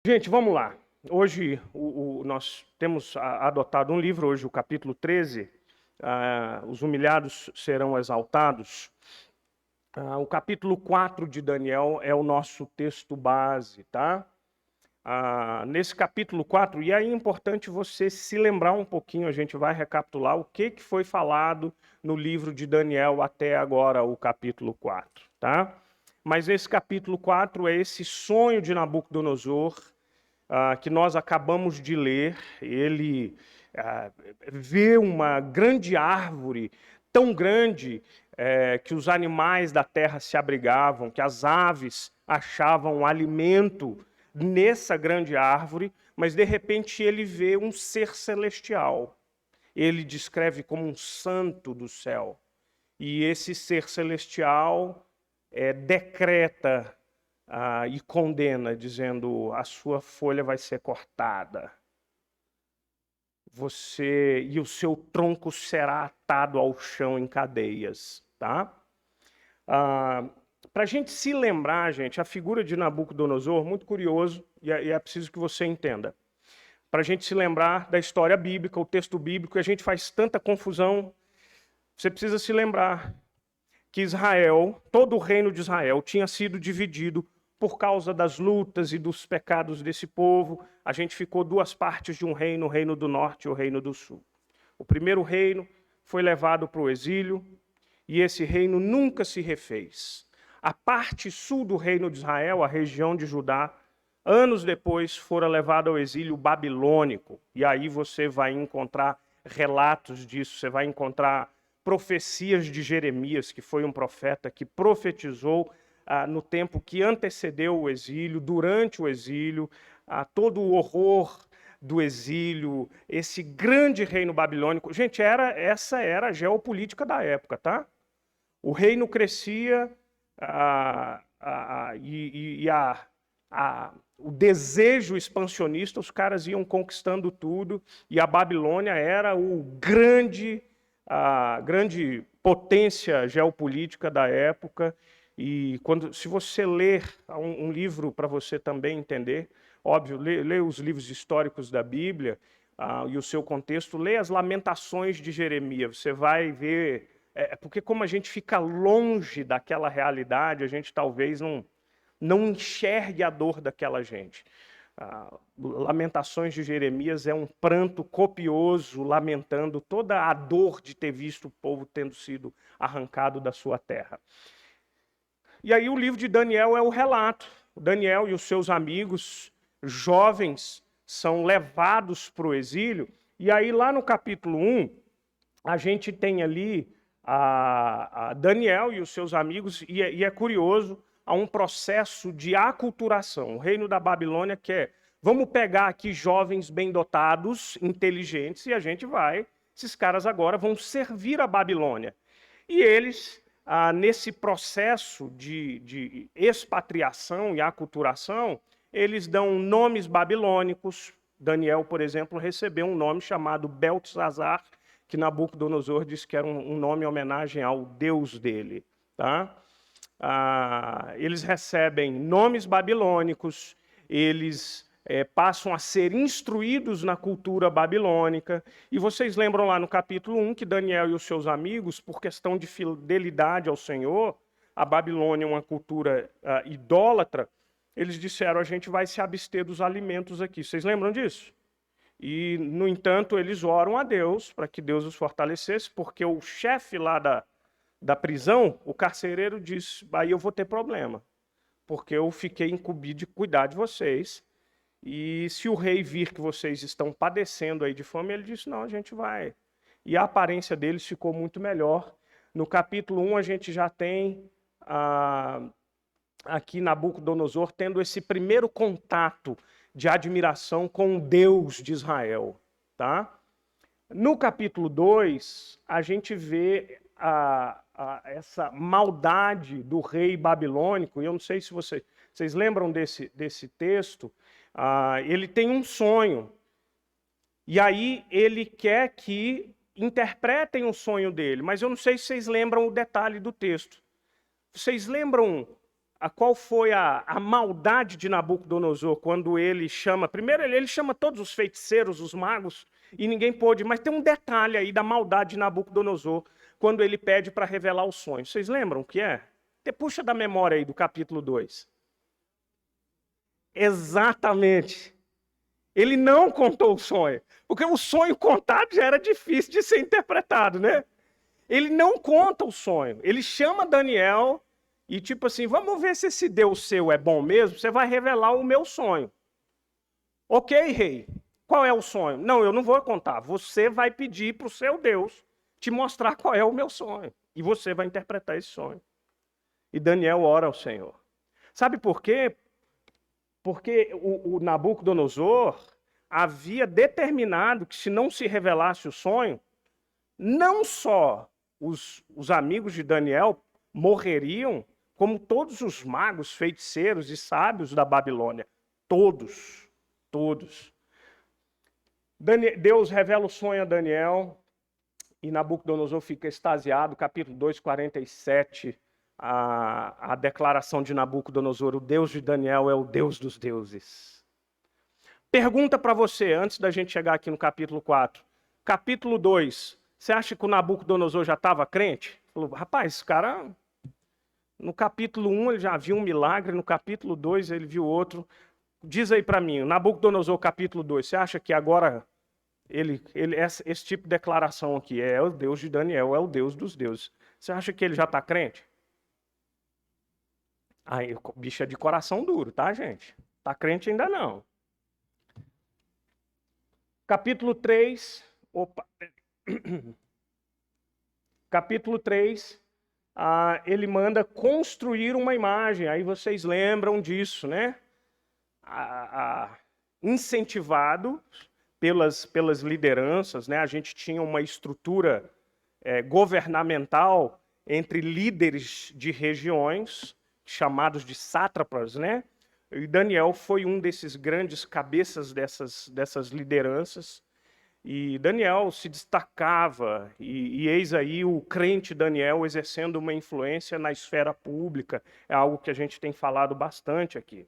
Gente, vamos lá. Hoje nós temos adotado um livro, hoje o capítulo 13, Os Humilhados Serão Exaltados. O capítulo 4 de Daniel é o nosso texto base, tá? Nesse capítulo 4, e aí é importante você se lembrar um pouquinho, a gente vai recapitular o que foi falado no livro de Daniel até agora, o capítulo 4, tá? Mas esse capítulo 4 é esse sonho de Nabucodonosor, que nós acabamos de ler. Ele vê uma grande árvore, tão grande que os animais da terra se abrigavam, que as aves achavam alimento nessa grande árvore, mas de repente ele vê um ser celestial. Ele descreve como um santo do céu. E esse ser celestial decreta e condena, dizendo: a sua folha vai ser cortada. Você e o seu tronco será atado ao chão em cadeias, tá? Para a gente se lembrar, gente, a figura de Nabucodonosor, muito curioso, e é preciso que você entenda. Para a gente se lembrar da história bíblica, o texto bíblico, a gente faz tanta confusão. Você precisa se lembrar que Israel, todo o reino de Israel, tinha sido dividido por causa das lutas e dos pecados desse povo. A gente ficou duas partes de um reino, o reino do norte e o reino do sul. O primeiro reino foi levado para o exílio e esse reino nunca se refez. A parte sul do reino de Israel, a região de Judá, anos depois fora levada ao exílio babilônico. E aí você vai encontrar relatos disso, você vai encontrar profecias de Jeremias, que foi um profeta que profetizou no tempo que antecedeu o exílio, durante o exílio, todo o horror do exílio, esse grande reino babilônico. Gente, essa era a geopolítica da época, tá? O reino crescia o desejo expansionista, os caras iam conquistando tudo, e a Babilônia era a grande potência geopolítica da época. E se você ler um livro para você também entender, óbvio, lê os livros históricos da Bíblia e o seu contexto, lê as Lamentações de Jeremias, você vai ver, porque como a gente fica longe daquela realidade, a gente talvez não enxergue a dor daquela gente. Lamentações de Jeremias é um pranto copioso, lamentando toda a dor de ter visto o povo tendo sido arrancado da sua terra. E aí o livro de Daniel é o relato. Daniel e os seus amigos jovens são levados para o exílio. E aí lá no capítulo 1, a gente tem ali a Daniel e os seus amigos, e é curioso, há um processo de aculturação. O reino da Babilônia quer, vamos pegar aqui jovens bem dotados, inteligentes, e a gente esses caras agora vão servir a Babilônia. E eles, nesse processo de expatriação e aculturação, eles dão nomes babilônicos. Daniel, por exemplo, recebeu um nome chamado Beltesazar, que Nabucodonosor disse que era um nome em homenagem ao deus dele. Tá? Eles recebem nomes babilônicos, eles passam a ser instruídos na cultura babilônica. E vocês lembram lá no capítulo 1 que Daniel e os seus amigos, por questão de fidelidade ao Senhor, a Babilônia é uma cultura idólatra, eles disseram: a gente vai se abster dos alimentos aqui. Vocês lembram disso? E, no entanto, eles oram a Deus para que Deus os fortalecesse, porque o chefe lá da prisão, o carcereiro, diz: aí eu vou ter problema, porque eu fiquei incumbido de cuidar de vocês, e se o rei vir que vocês estão padecendo aí de fome, ele disse: não, a gente vai. E a aparência deles ficou muito melhor. No capítulo 1 a gente já tem aqui Nabucodonosor tendo esse primeiro contato de admiração com o Deus de Israel. Tá? No capítulo 2, a gente vê essa maldade do rei babilônico, e eu não sei se vocês lembram desse texto. Ele tem um sonho, e aí ele quer que interpretem o sonho dele, mas eu não sei se vocês lembram o detalhe do texto. Vocês lembram qual foi a maldade de Nabucodonosor quando ele chama... Primeiro, ele chama todos os feiticeiros, os magos, e ninguém pôde. Mas tem um detalhe aí da maldade de Nabucodonosor quando ele pede para revelar o sonho. Vocês lembram o que é? Puxa da memória aí do capítulo 2. Exatamente. Ele não contou o sonho, porque o sonho contado já era difícil de ser interpretado, né? Ele não conta o sonho. Ele chama Daniel e tipo assim, vamos ver se esse Deus seu é bom mesmo, você vai revelar o meu sonho. Ok, rei, qual é o sonho? Não, eu não vou contar. Você vai pedir para o seu Deus te mostrar qual é o meu sonho. E você vai interpretar esse sonho. E Daniel ora ao Senhor. Sabe por quê? Porque o Nabucodonosor havia determinado que se não se revelasse o sonho, não só os amigos de Daniel morreriam, como todos os magos, feiticeiros e sábios da Babilônia. Todos. Deus revela o sonho a Daniel e Nabucodonosor fica extasiado. Capítulo 2, 47, a declaração de Nabucodonosor: o Deus de Daniel é o Deus dos deuses. Pergunta para você, antes da gente chegar aqui no capítulo 4. Capítulo 2, você acha que o Nabucodonosor já estava crente? Falou, rapaz, esse cara... No capítulo 1 ele já viu um milagre, no capítulo 2 ele viu outro. Diz aí para mim, Nabucodonosor capítulo 2, você acha que agora esse tipo de declaração aqui é o Deus de Daniel, é o Deus dos deuses? Você acha que ele já está crente? Aí, o bicho é de coração duro, tá, gente? Está crente ainda não. Capítulo 3, capítulo 3, ele manda construir uma imagem. Aí vocês lembram disso, né? Incentivado pelas lideranças, né? A gente tinha uma estrutura governamental entre líderes de regiões, chamados de sátrapas, né? E Daniel foi um desses grandes cabeças dessas lideranças. E Daniel se destacava, e eis aí o crente Daniel exercendo uma influência na esfera pública. É algo que a gente tem falado bastante aqui.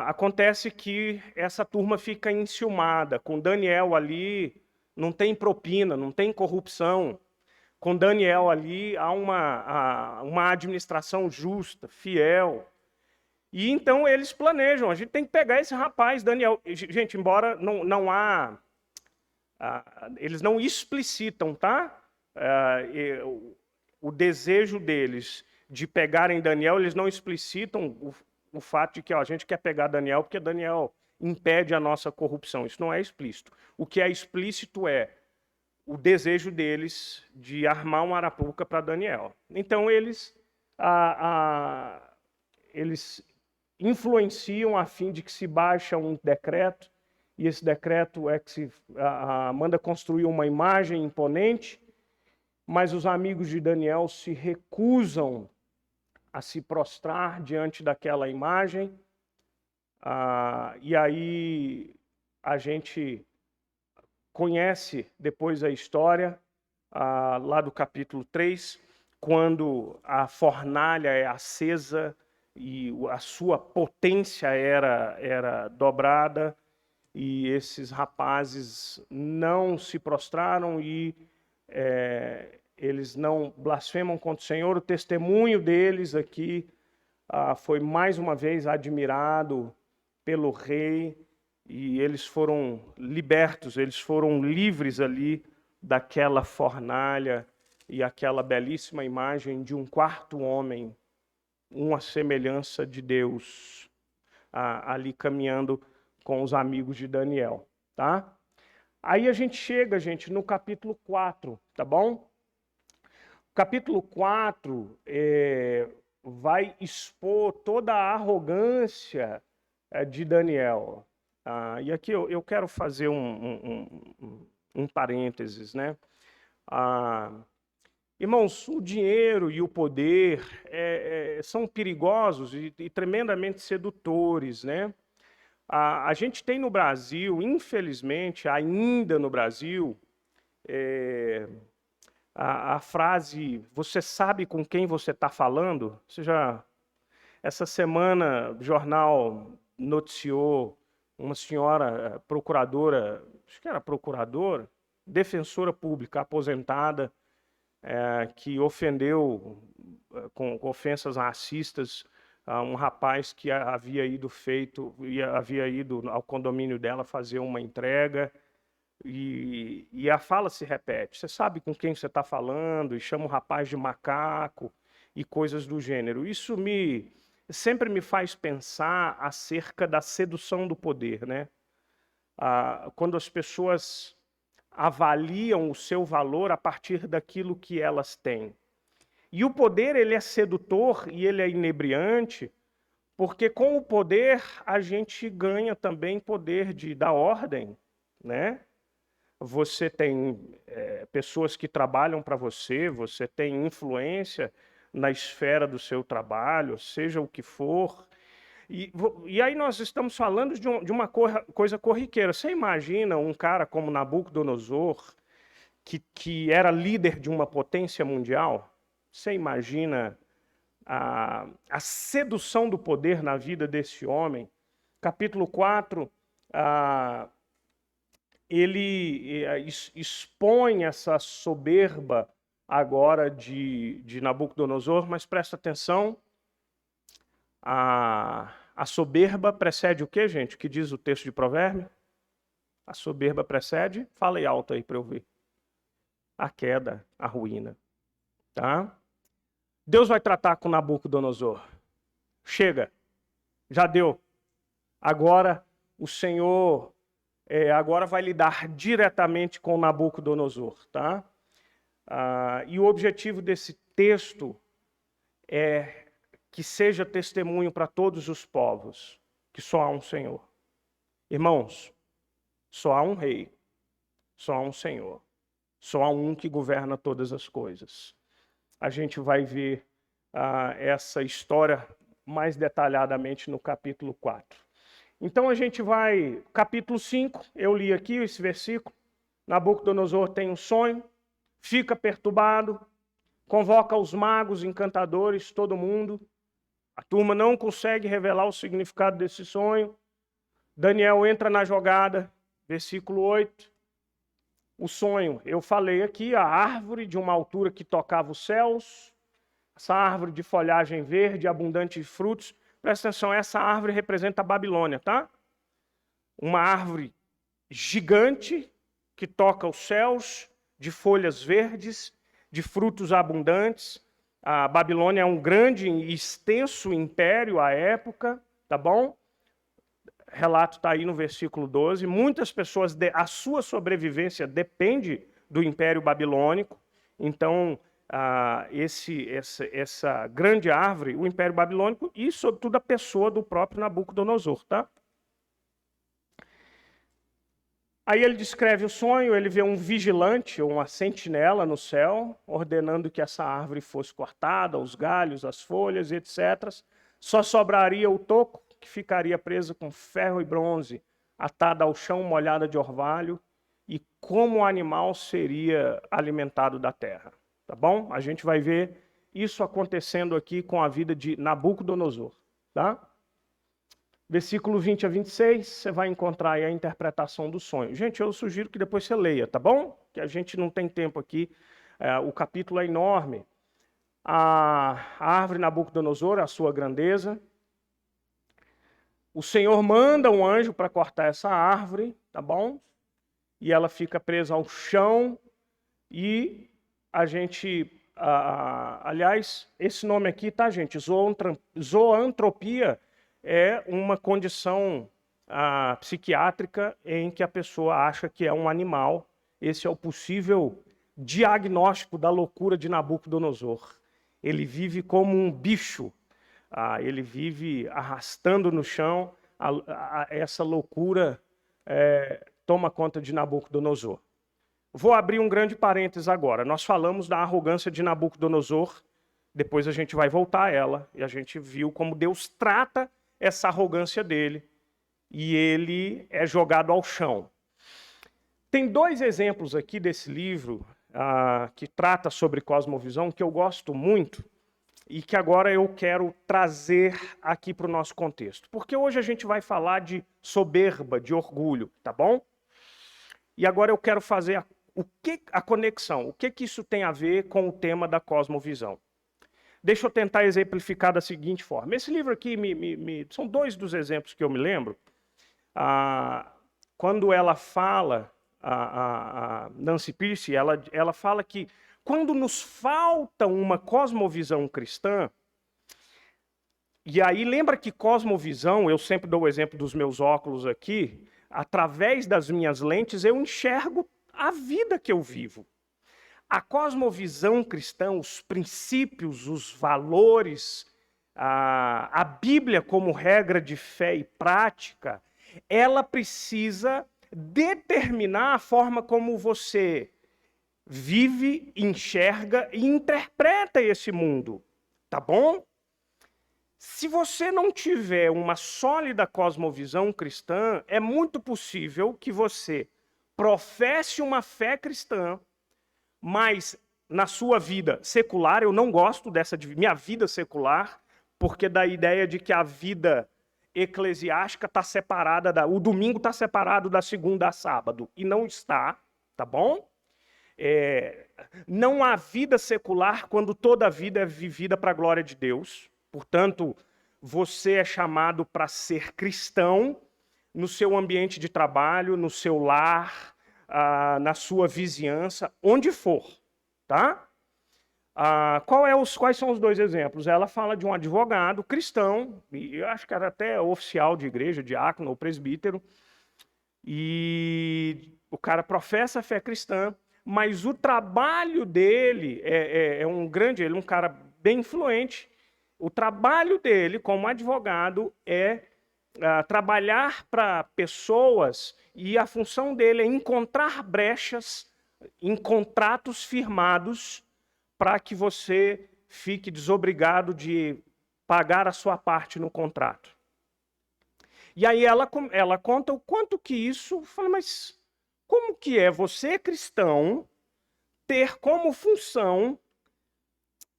Acontece que essa turma fica enciumada. Com Daniel ali, não tem propina, não tem corrupção. Com Daniel ali, há uma administração justa, fiel. E então eles planejam, a gente tem que pegar esse rapaz, Daniel. Gente, embora não há... eles não explicitam, tá? O desejo deles de pegarem Daniel, eles não explicitam o fato de que a gente quer pegar Daniel porque Daniel impede a nossa corrupção. Isso não é explícito. O que é explícito é o desejo deles de armar uma arapuca para Daniel. Então eles influenciam a fim de que se baixe um decreto, e esse decreto é que se manda construir uma imagem imponente, mas os amigos de Daniel se recusam a se prostrar diante daquela imagem. E aí a gente conhece depois a história lá do capítulo 3, quando a fornalha é acesa e a sua potência era dobrada, e esses rapazes não se prostraram e eles não blasfemam contra o Senhor. O testemunho deles aqui foi mais uma vez admirado pelo rei, e eles foram libertos, eles foram livres ali daquela fornalha e aquela belíssima imagem de um quarto homem, uma semelhança de Deus, ali caminhando com os amigos de Daniel, tá? Aí a gente chega, gente, no capítulo 4, tá bom? O capítulo 4 vai expor toda a arrogância de Daniel. E aqui eu quero fazer um parênteses, né? Irmãos, o dinheiro e o poder são perigosos e tremendamente sedutores, né? A gente tem no Brasil, infelizmente, ainda no Brasil, a frase, você sabe com quem você está falando? Você já Essa semana, o jornal noticiou uma senhora procuradora, acho que era procuradora, defensora pública aposentada, que ofendeu com ofensas racistas um rapaz que havia ido ao condomínio dela fazer uma entrega. E a fala se repete. Você sabe com quem você está falando, e chama o rapaz de macaco e coisas do gênero. Isso sempre me faz pensar acerca da sedução do poder, né? Quando as pessoas avaliam o seu valor a partir daquilo que elas têm. E o poder, ele é sedutor e ele é inebriante, porque com o poder a gente ganha também poder da ordem, né? Você tem pessoas que trabalham para você, você tem influência na esfera do seu trabalho, seja o que for. E aí nós estamos falando de uma coisa corriqueira. Você imagina um cara como Nabucodonosor, que era líder de uma potência mundial? Você imagina a sedução do poder na vida desse homem? Capítulo 4, ele expõe essa soberba agora de Nabucodonosor, mas presta atenção, a soberba precede o quê, gente? O que diz o texto de Provérbio? A soberba precede, fala aí alto aí para eu ver, a queda, a ruína. Tá? Deus vai tratar com Nabucodonosor. Chega, já deu. Agora o Senhor agora vai lidar diretamente com Nabucodonosor. Tá? E o objetivo desse texto é que seja testemunho para todos os povos, que só há um Senhor. Irmãos, só há um rei, só há um Senhor, só há um que governa todas as coisas. A gente vai ver essa história mais detalhadamente no capítulo 4. Então a gente vai, capítulo 5, eu li aqui esse versículo, Nabucodonosor tem um sonho, fica perturbado, convoca os magos, encantadores, todo mundo. A turma não consegue revelar o significado desse sonho. Daniel entra na jogada, versículo 8. O sonho, eu falei aqui, a árvore de uma altura que tocava os céus, essa árvore de folhagem verde, abundante de frutos. Presta atenção, essa árvore representa a Babilônia, tá? Uma árvore gigante que toca os céus, de folhas verdes, de frutos abundantes. A Babilônia é um grande e extenso império à época, tá bom? Relato está aí no versículo 12. Muitas pessoas, a sua sobrevivência depende do Império Babilônico. Então, essa grande árvore, o Império Babilônico e, sobretudo, a pessoa do próprio Nabucodonosor, tá? Aí ele descreve o sonho, ele vê um vigilante, uma sentinela no céu, ordenando que essa árvore fosse cortada, os galhos, as folhas, etc. Só sobraria o toco, que ficaria presa com ferro e bronze, atada ao chão, molhada de orvalho, e como o animal seria alimentado da terra. Tá bom? A gente vai ver isso acontecendo aqui com a vida de Nabucodonosor. Tá? Versículo 20 a 26, você vai encontrar aí a interpretação do sonho. Gente, eu sugiro que depois você leia, tá bom? Que a gente não tem tempo aqui. O capítulo é enorme. A árvore Nabucodonosor, a sua grandeza. O Senhor manda um anjo para cortar essa árvore, tá bom? E ela fica presa ao chão. E a gente... aliás, esse nome aqui, tá, gente? Zoantropia é uma condição psiquiátrica em que a pessoa acha que é um animal. Esse é o possível diagnóstico da loucura de Nabucodonosor. Ele vive como um bicho, ele vive arrastando no chão, essa loucura toma conta de Nabucodonosor. Vou abrir um grande parênteses agora. Nós falamos da arrogância de Nabucodonosor, depois a gente vai voltar a ela, e a gente viu como Deus trata essa arrogância dele, e ele é jogado ao chão. Tem dois exemplos aqui desse livro que trata sobre cosmovisão que eu gosto muito. e que agora eu quero trazer aqui para o nosso contexto. Porque hoje a gente vai falar de soberba, de orgulho, tá bom? E agora eu quero fazer a conexão. O que isso tem a ver com o tema da cosmovisão? Deixa eu tentar exemplificar da seguinte forma. Esse livro aqui, são dois dos exemplos que eu me lembro. Quando ela fala, a Nancy Pearcey, ela fala que quando nos falta uma cosmovisão cristã, e aí lembra que cosmovisão, eu sempre dou o exemplo dos meus óculos aqui, através das minhas lentes eu enxergo a vida que eu vivo. A cosmovisão cristã, os princípios, os valores, a Bíblia como regra de fé e prática, ela precisa determinar a forma como você vive, enxerga e interpreta esse mundo, tá bom? Se você não tiver uma sólida cosmovisão cristã, é muito possível que você professe uma fé cristã, mas na sua vida secular, eu não gosto dessa minha vida secular, porque da ideia de que a vida eclesiástica está separada, o domingo está separado da segunda a sábado, e não está, tá bom? Não há vida secular quando toda a vida é vivida para a glória de Deus. Portanto, você é chamado para ser cristão no seu ambiente de trabalho, no seu lar, na sua vizinhança, onde for, tá? Quais são os dois exemplos? Ela fala de um advogado cristão, e eu acho que era até oficial de igreja, diácono ou presbítero, e o cara professa a fé cristã, mas o trabalho dele ele é um cara bem influente. O trabalho dele como advogado é trabalhar para pessoas, e a função dele é encontrar brechas em contratos firmados para que você fique desobrigado de pagar a sua parte no contrato. E aí ela conta o quanto que isso... Fala, mas como que é você, cristão, ter como função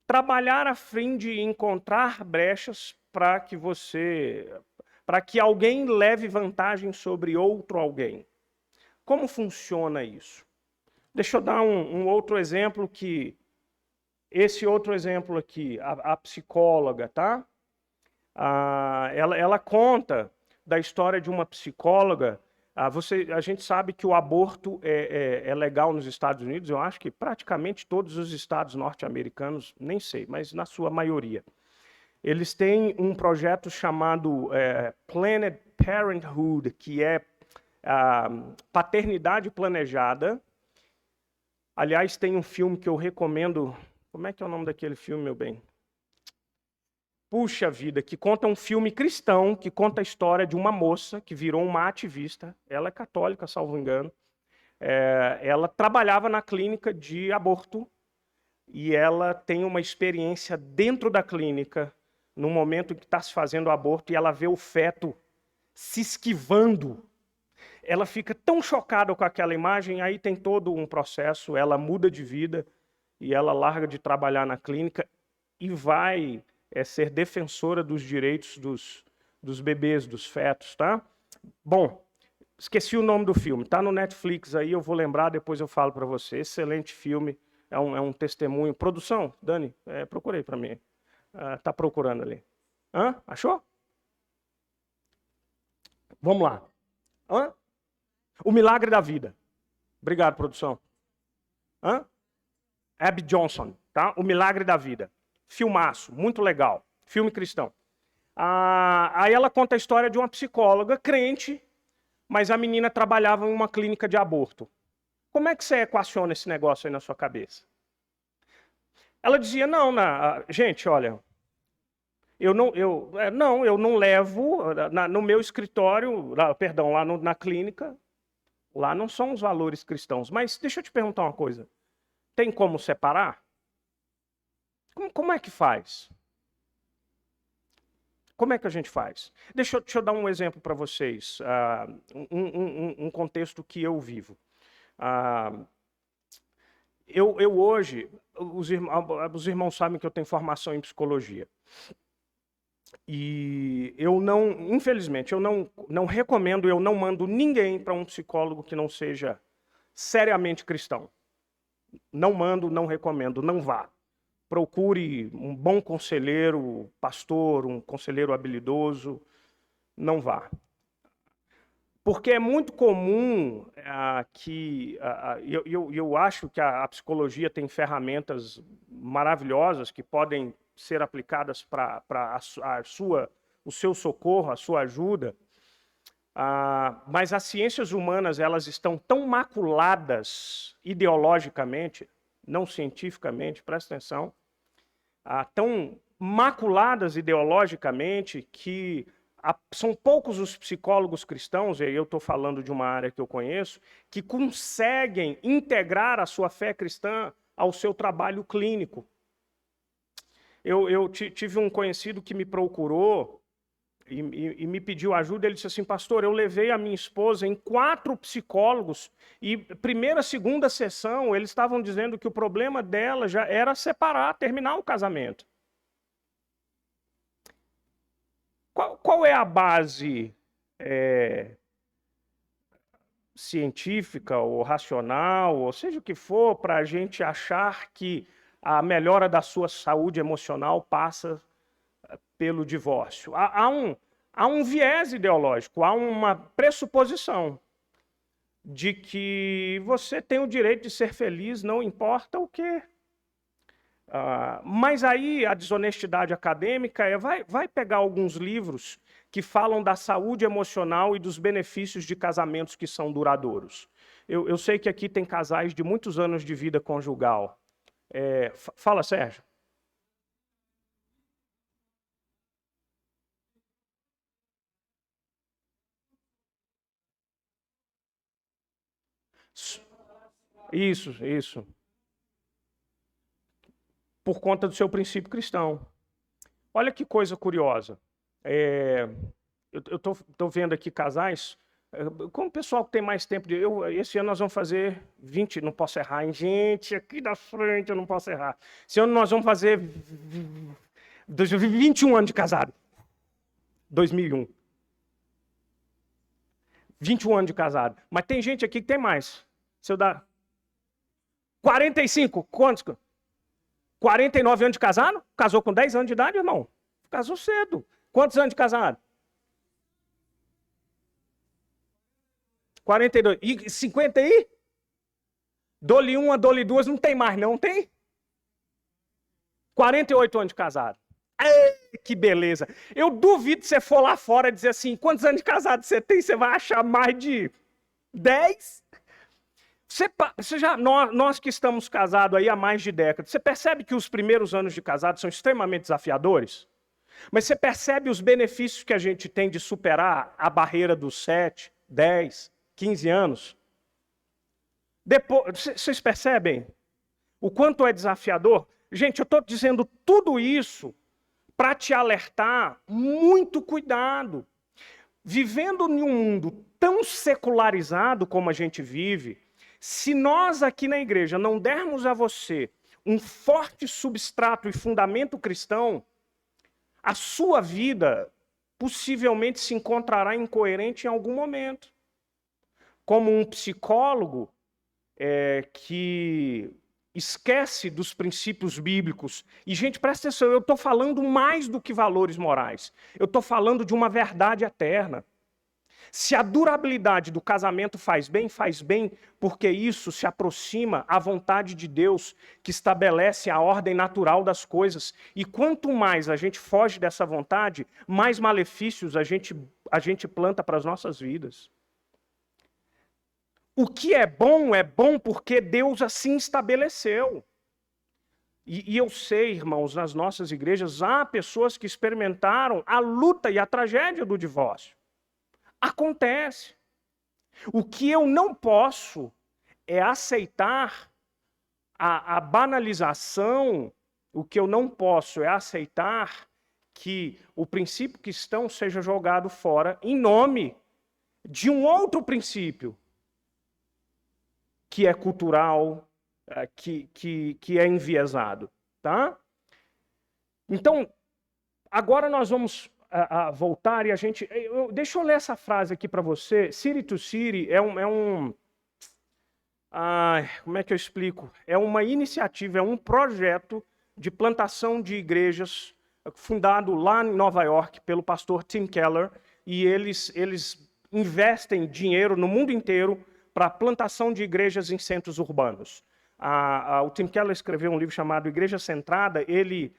trabalhar a fim de encontrar brechas para que alguém leve vantagem sobre outro alguém? Como funciona isso? Deixa eu dar um outro exemplo que... Esse outro exemplo aqui, a psicóloga, tá? Ela conta da história de uma psicóloga. A gente sabe que o aborto é legal nos Estados Unidos, eu acho que praticamente todos os estados norte-americanos, nem sei, mas na sua maioria. Eles têm um projeto chamado Planned Parenthood, que é paternidade planejada. Aliás, tem um filme que eu recomendo. Como é que é o nome daquele filme, meu bem? Puxa vida, que conta um filme cristão, que conta a história de uma moça que virou uma ativista. Ela é católica, salvo engano. Ela trabalhava na clínica de aborto e ela tem uma experiência dentro da clínica, no momento que está se fazendo o aborto, e ela vê o feto se esquivando. Ela fica tão chocada com aquela imagem, aí tem todo um processo, ela muda de vida e ela larga de trabalhar na clínica e vai ser defensora dos direitos dos bebês, dos fetos, tá? Bom, esqueci o nome do filme, tá no Netflix aí, eu vou lembrar, depois eu falo para você. Excelente filme, é um testemunho. Produção, Dani, procurei para mim. Tá procurando ali. Achou? Vamos lá. O Milagre da Vida. Obrigado, produção. Abby Johnson, tá? O Milagre da Vida. Filmaço, muito legal. Filme cristão. Aí ela conta a história de uma psicóloga crente, mas a menina trabalhava em uma clínica de aborto. Como é que você equaciona esse negócio aí na sua cabeça? Ela dizia, gente, olha, eu não levo no meu escritório, perdão, lá na clínica, lá não são os valores cristãos. Mas deixa eu te perguntar uma coisa. Tem como separar? Como é que faz? Como é que a gente faz? Deixa eu dar um exemplo para vocês, um contexto que eu vivo. Eu hoje, os irmãos sabem que eu tenho formação em psicologia. E eu não, infelizmente, eu não recomendo, eu não mando ninguém para um psicólogo que não seja seriamente cristão. Não mando, não recomendo, não vá. Procure um bom conselheiro, pastor, um conselheiro habilidoso, não vá. Porque é muito comum eu acho que a psicologia tem ferramentas maravilhosas que podem ser aplicadas para o seu socorro, a sua ajuda, mas as ciências humanas elas estão tão maculadas ideologicamente, não cientificamente, presta atenção, tão maculadas ideologicamente que são poucos os psicólogos cristãos, e eu estou falando de uma área que eu conheço, que conseguem integrar a sua fé cristã ao seu trabalho clínico. Eu tive um conhecido que me procurou e me pediu ajuda. Ele disse assim: pastor, eu levei a minha esposa em 4 psicólogos e primeira, segunda sessão eles estavam dizendo que o problema dela já era separar, terminar o casamento. Qual é a base científica ou racional, ou seja o que for, para a gente achar que a melhora da sua saúde emocional passa pelo divórcio? Há um viés ideológico, há uma pressuposição de que você tem o direito de ser feliz, não importa o quê. Mas aí a desonestidade acadêmica vai pegar alguns livros que falam da saúde emocional e dos benefícios de casamentos que são duradouros. Eu sei que aqui tem casais de muitos anos de vida conjugal. Fala, Sérgio. Isso. Por conta do seu princípio cristão. Olha que coisa curiosa. Eu estou vendo aqui casais, como o pessoal que tem mais tempo, esse ano nós vamos fazer 20, não posso errar, hein? Gente, aqui da frente eu não posso errar. Esse ano nós vamos fazer 21 anos de casado. 2001. 21 anos de casado. Mas tem gente aqui que tem mais. Se eu dar 45, quantos? 49 anos de casado? Casou com 10 anos de idade, irmão? Casou cedo. Quantos anos de casado? 42. E 50 aí? Dole uma, dole duas, não tem mais não, tem? 48 anos de casado. Ei, que beleza. Eu duvido que você for lá fora e dizer assim, quantos anos de casado você tem? Você vai achar mais de 10? Nós que estamos casados aí há mais de décadas, você percebe que os primeiros anos de casado são extremamente desafiadores? Mas você percebe os benefícios que a gente tem de superar a barreira dos 7, 10, 15 anos? Depois, vocês percebem o quanto é desafiador? Gente, eu estou dizendo tudo isso para te alertar, muito cuidado. Vivendo em um mundo tão secularizado como a gente vive, se nós aqui na igreja não dermos a você um forte substrato e fundamento cristão, a sua vida possivelmente se encontrará incoerente em algum momento. Como um psicólogo que esquece dos princípios bíblicos. E, gente, presta atenção, eu estou falando mais do que valores morais. Eu estou falando de uma verdade eterna. Se a durabilidade do casamento faz bem porque isso se aproxima à vontade de Deus, que estabelece a ordem natural das coisas. E quanto mais a gente foge dessa vontade, mais malefícios a gente planta para as nossas vidas. O que é bom porque Deus assim estabeleceu. E eu sei, irmãos, nas nossas igrejas há pessoas que experimentaram a luta e a tragédia do divórcio. Acontece. O que eu não posso é aceitar a banalização, o que eu não posso é aceitar que o princípio cristão seja jogado fora em nome de um outro princípio, que é cultural, que é enviesado, tá? Então, agora nós vamos voltar e a gente... deixa eu ler essa frase aqui para você. City to City como é que eu explico? É uma iniciativa, é um projeto de plantação de igrejas fundado lá em Nova York pelo pastor Tim Keller, e eles investem dinheiro no mundo inteiro para a plantação de igrejas em centros urbanos. O Tim Keller escreveu um livro chamado Igreja Centrada. Ele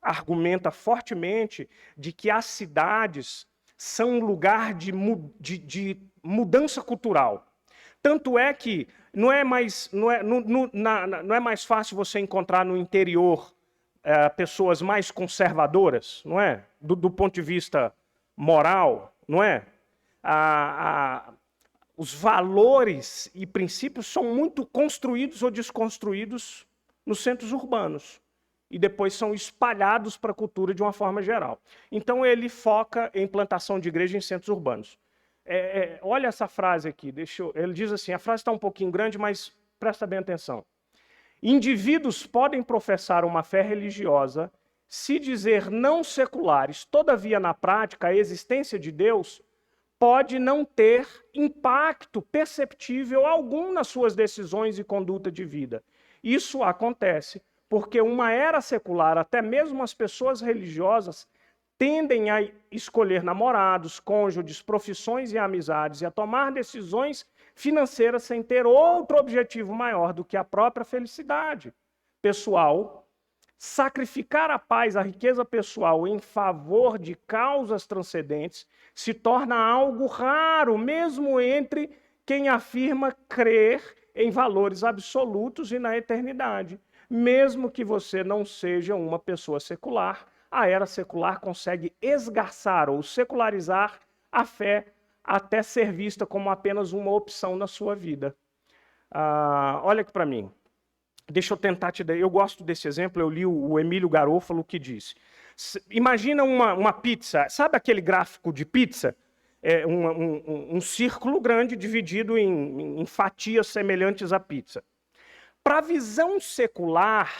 argumenta fortemente de que as cidades são um lugar de mudança cultural. Tanto é que não é mais fácil você encontrar no interior pessoas mais conservadoras, não é? Do ponto de vista moral, não é? Os valores e princípios são muito construídos ou desconstruídos nos centros urbanos e depois são espalhados para a cultura de uma forma geral. Então ele foca em plantação de igreja em centros urbanos. Olha essa frase aqui, ele diz assim, a frase está um pouquinho grande, mas presta bem atenção. Indivíduos podem professar uma fé religiosa, se dizer não seculares, todavia na prática a existência de Deus pode não ter impacto perceptível algum nas suas decisões e conduta de vida. Isso acontece porque uma era secular, até mesmo as pessoas religiosas, tendem a escolher namorados, cônjuges, profissões e amizades e a tomar decisões financeiras sem ter outro objetivo maior do que a própria felicidade pessoal. Sacrificar a paz, a riqueza pessoal em favor de causas transcendentes se torna algo raro, mesmo entre quem afirma crer em valores absolutos e na eternidade. Mesmo que você não seja uma pessoa secular, a era secular consegue esgarçar ou secularizar a fé até ser vista como apenas uma opção na sua vida. Olha aqui para mim. Deixa eu tentar te dar. Eu gosto desse exemplo, eu li o Emílio Garofalo que disse. Imagina uma pizza, sabe aquele gráfico de pizza? Um círculo grande dividido em fatias semelhantes à pizza. Para a visão secular,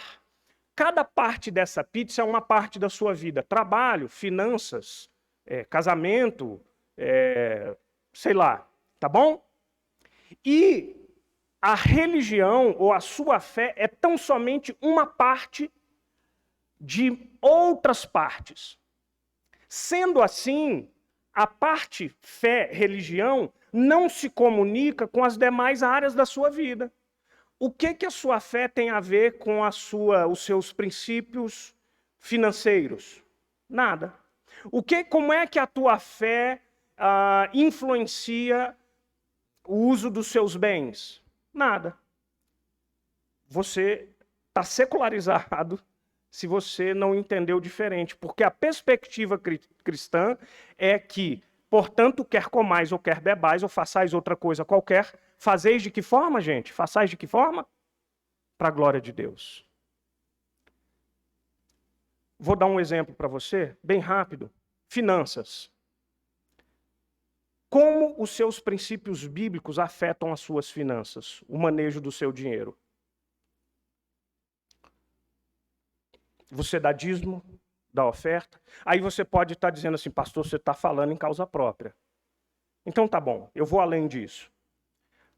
cada parte dessa pizza é uma parte da sua vida. Trabalho, finanças, casamento, sei lá, tá bom? E a religião ou a sua fé é tão somente uma parte de outras partes. Sendo assim, a parte fé, religião, não se comunica com as demais áreas da sua vida. O que a sua fé tem a ver com os seus princípios financeiros? Nada. Como é que a tua fé influencia o uso dos seus bens? Nada. Você está secularizado se você não entendeu diferente, porque a perspectiva cristã é que, portanto, quer comais ou quer bebais ou façais outra coisa qualquer, fazeis de que forma, gente? Façais de que forma? Para a glória de Deus. Vou dar um exemplo para você, bem rápido. Finanças. Como os seus princípios bíblicos afetam as suas finanças, o manejo do seu dinheiro? Você dá dízimo, dá oferta. Aí você pode estar dizendo assim, pastor, você está falando em causa própria. Então tá bom, eu vou além disso.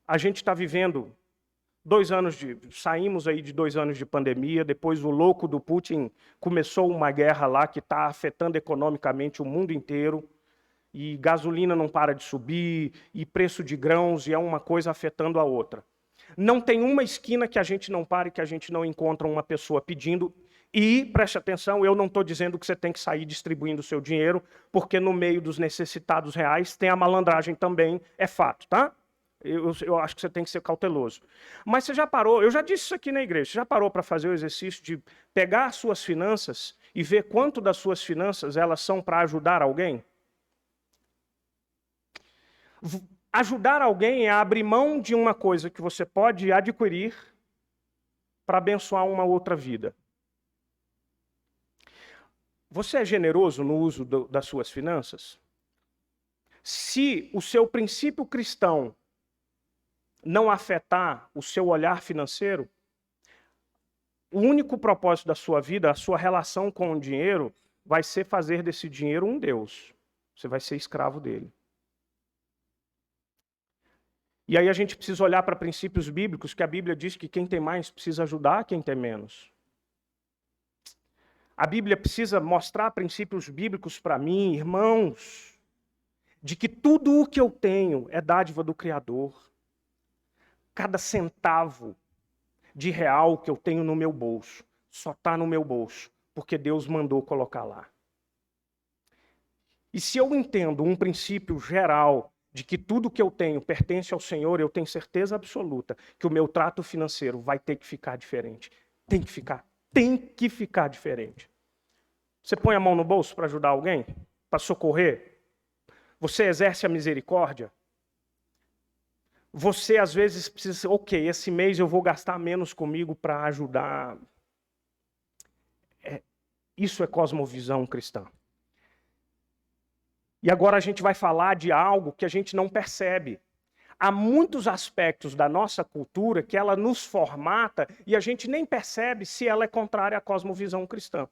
A gente está vivendo saímos aí de 2 anos de pandemia, depois o louco do Putin começou uma guerra lá que está afetando economicamente o mundo inteiro, e gasolina não para de subir, e preço de grãos, e é uma coisa afetando a outra. Não tem uma esquina que a gente não pare, que a gente não encontra uma pessoa pedindo. E, preste atenção, eu não estou dizendo que você tem que sair distribuindo o seu dinheiro, porque no meio dos necessitados reais tem a malandragem também, é fato, tá? Eu acho que você tem que ser cauteloso. Mas você já parou, eu já disse isso aqui na igreja, você já parou para fazer o exercício de pegar as suas finanças e ver quanto das suas finanças elas são para ajudar alguém? Ajudar alguém é abrir mão de uma coisa que você pode adquirir para abençoar uma outra vida. Você é generoso no uso das suas finanças? Se o seu princípio cristão não afetar o seu olhar financeiro, O único propósito da sua vida, a sua relação com o dinheiro, vai ser fazer desse dinheiro um Deus. Você vai ser escravo dele. E aí a gente precisa olhar para princípios bíblicos, que a Bíblia diz que quem tem mais precisa ajudar quem tem menos. A Bíblia precisa mostrar princípios bíblicos para mim, irmãos, de que tudo o que eu tenho é dádiva do Criador. Cada centavo de real que eu tenho no meu bolso só está no meu bolso, porque Deus mandou colocar lá. E se eu entendo um princípio geral de que tudo que eu tenho pertence ao Senhor, eu tenho certeza absoluta que o meu trato financeiro vai ter que ficar diferente. Tem que ficar diferente. Você põe a mão no bolso para ajudar alguém? Para socorrer? Você exerce a misericórdia? Você às vezes precisa, ok, esse mês eu vou gastar menos comigo para ajudar. Isso é cosmovisão cristã. E agora a gente vai falar de algo que a gente não percebe. Há muitos aspectos da nossa cultura que ela nos formata e a gente nem percebe se ela é contrária à cosmovisão cristã.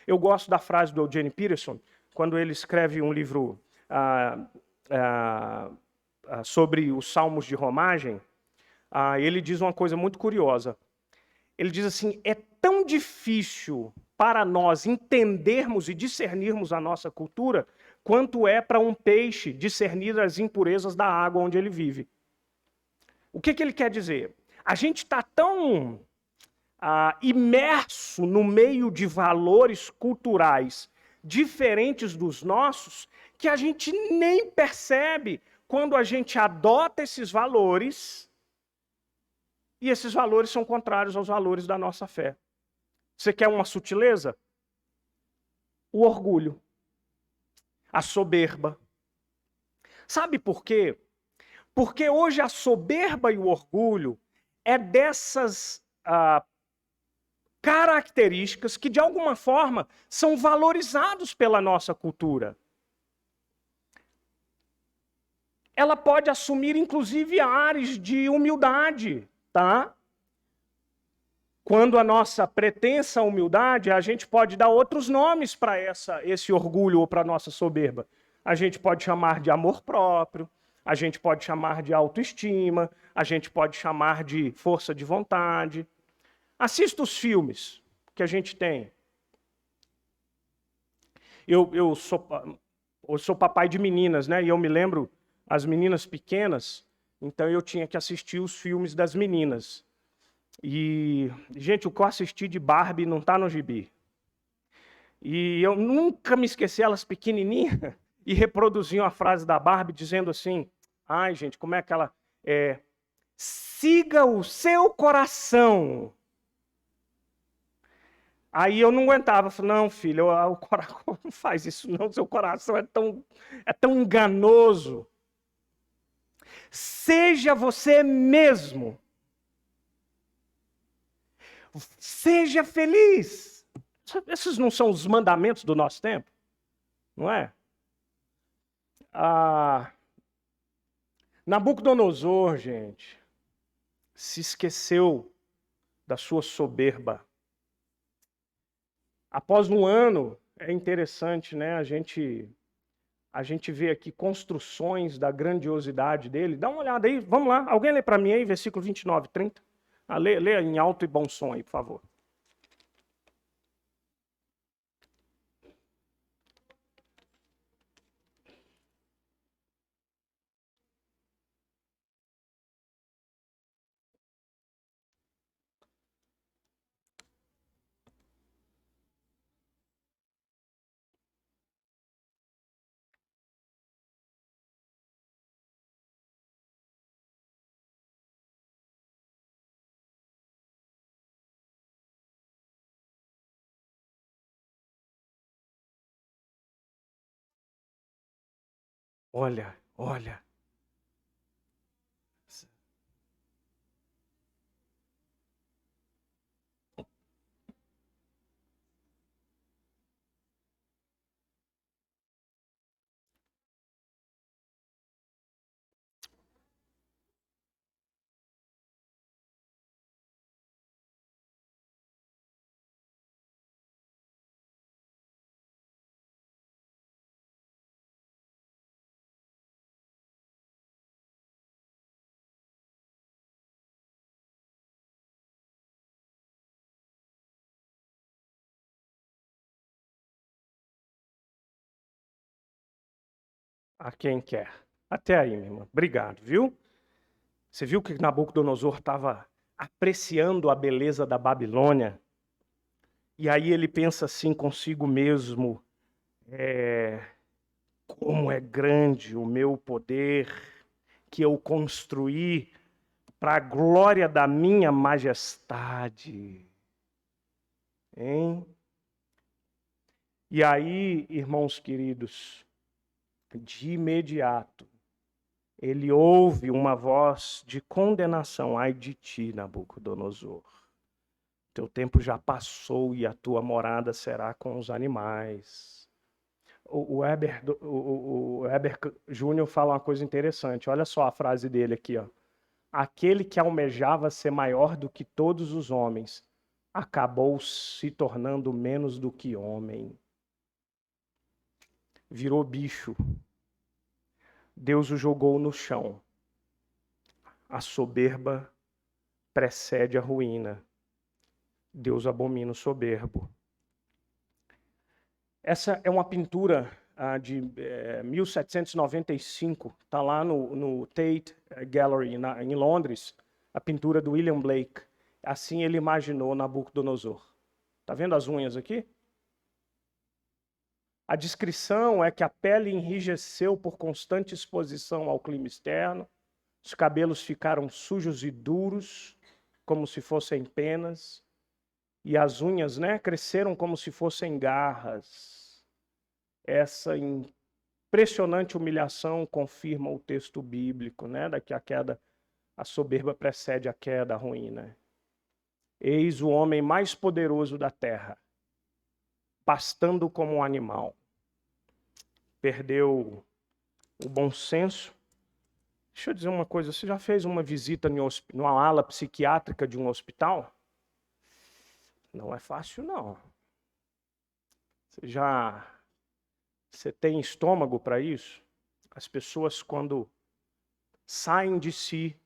Eu gosto da frase do Eugene Peterson, quando ele escreve um livro sobre os Salmos de Romagem, ele diz uma coisa muito curiosa. Ele diz assim, é tão difícil para nós entendermos e discernirmos a nossa cultura, quanto é para um peixe discernir as impurezas da água onde ele vive. O que ele quer dizer? A gente está tão imerso no meio de valores culturais diferentes dos nossos, que a gente nem percebe quando a gente adota esses valores, e esses valores são contrários aos valores da nossa fé. Você quer uma sutileza? O orgulho. A soberba. Sabe por quê? Porque hoje a soberba e o orgulho é dessas características que, de alguma forma, são valorizados pela nossa cultura. Ela pode assumir, inclusive, ares de humildade, tá? Quando a nossa pretensa humildade, a gente pode dar outros nomes para esse orgulho ou para a nossa soberba. A gente pode chamar de amor próprio, a gente pode chamar de autoestima, a gente pode chamar de força de vontade. Assista os filmes que a gente tem. Eu sou papai de meninas, né? E eu me lembro, as meninas pequenas, então eu tinha que assistir os filmes das meninas. E, gente, o que eu assisti de Barbie não está no gibi. E eu nunca me esqueci, elas pequenininhas, e reproduziam a frase da Barbie dizendo assim, ai, gente, como é que ela... siga o seu coração. Aí eu não aguentava, falei, não, filho, o coração não faz isso não, seu coração é tão enganoso. Seja você mesmo. Seja feliz. Esses não são os mandamentos do nosso tempo? Não é? Nabucodonosor, gente, se esqueceu da sua soberba. Após um ano, é interessante, né? A gente vê aqui construções da grandiosidade dele. Dá uma olhada aí, vamos lá. Alguém lê para mim aí, versículo 29, 30. Lê em alto e bom som aí, por favor. Olha, olha. a quem quer. Até aí, minha irmã. Obrigado, viu? Você viu que Nabucodonosor estava apreciando a beleza da Babilônia? E aí ele pensa assim consigo mesmo, como é grande o meu poder que eu construí para a glória da minha majestade. Hein? E aí, irmãos queridos, de imediato, ele ouve uma voz de condenação. Ai de ti, Nabucodonosor. Teu tempo já passou e a tua morada será com os animais. O Heber Júnior fala uma coisa interessante. Olha só a frase dele aqui, ó. Aquele que almejava ser maior do que todos os homens, acabou se tornando menos do que homem. Virou bicho. Deus o jogou no chão. A soberba precede a ruína. Deus abomina o soberbo. Essa é uma pintura de 1795, está lá no Tate Gallery, em Londres, a pintura do William Blake. Assim ele imaginou Nabucodonosor. Está vendo as unhas aqui? A descrição é que a pele enrijeceu por constante exposição ao clima externo, os cabelos ficaram sujos e duros, como se fossem penas, e as unhas, cresceram como se fossem garras. Essa impressionante humilhação confirma o texto bíblico, da que a queda, a soberba precede a queda, a ruína. Eis o homem mais poderoso da terra, pastando como um animal. Perdeu o bom senso. Deixa eu dizer uma coisa, você já fez uma visita numa ala psiquiátrica de um hospital? Não é fácil, não. Você tem estômago para isso? As pessoas, quando saem de si,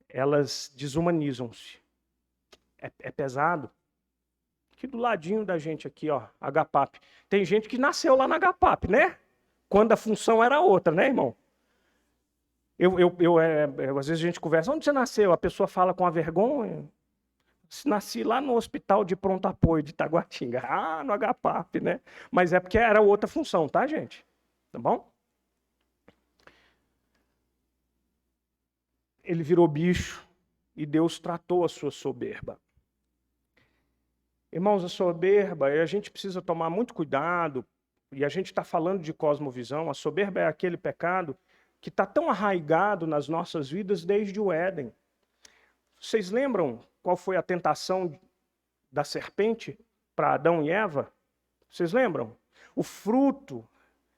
elas desumanizam-se. É pesado. Aqui do ladinho da gente aqui, ó, HPAP. Tem gente que nasceu lá na HPAP, né? Quando a função era outra, né, irmão? Às vezes a gente conversa, onde você nasceu? A pessoa fala com a vergonha. Nasci lá no hospital de pronto apoio de Taguatinga. Ah, no HPAP, né? Mas é porque era outra função, tá, gente? Tá bom? Ele virou bicho e Deus tratou a sua soberba. Irmãos, a soberba, a gente precisa tomar muito cuidado, e a gente está falando de cosmovisão, a soberba é aquele pecado que está tão arraigado nas nossas vidas desde o Éden. Vocês lembram qual foi a tentação da serpente para Adão e Eva? Vocês lembram? O fruto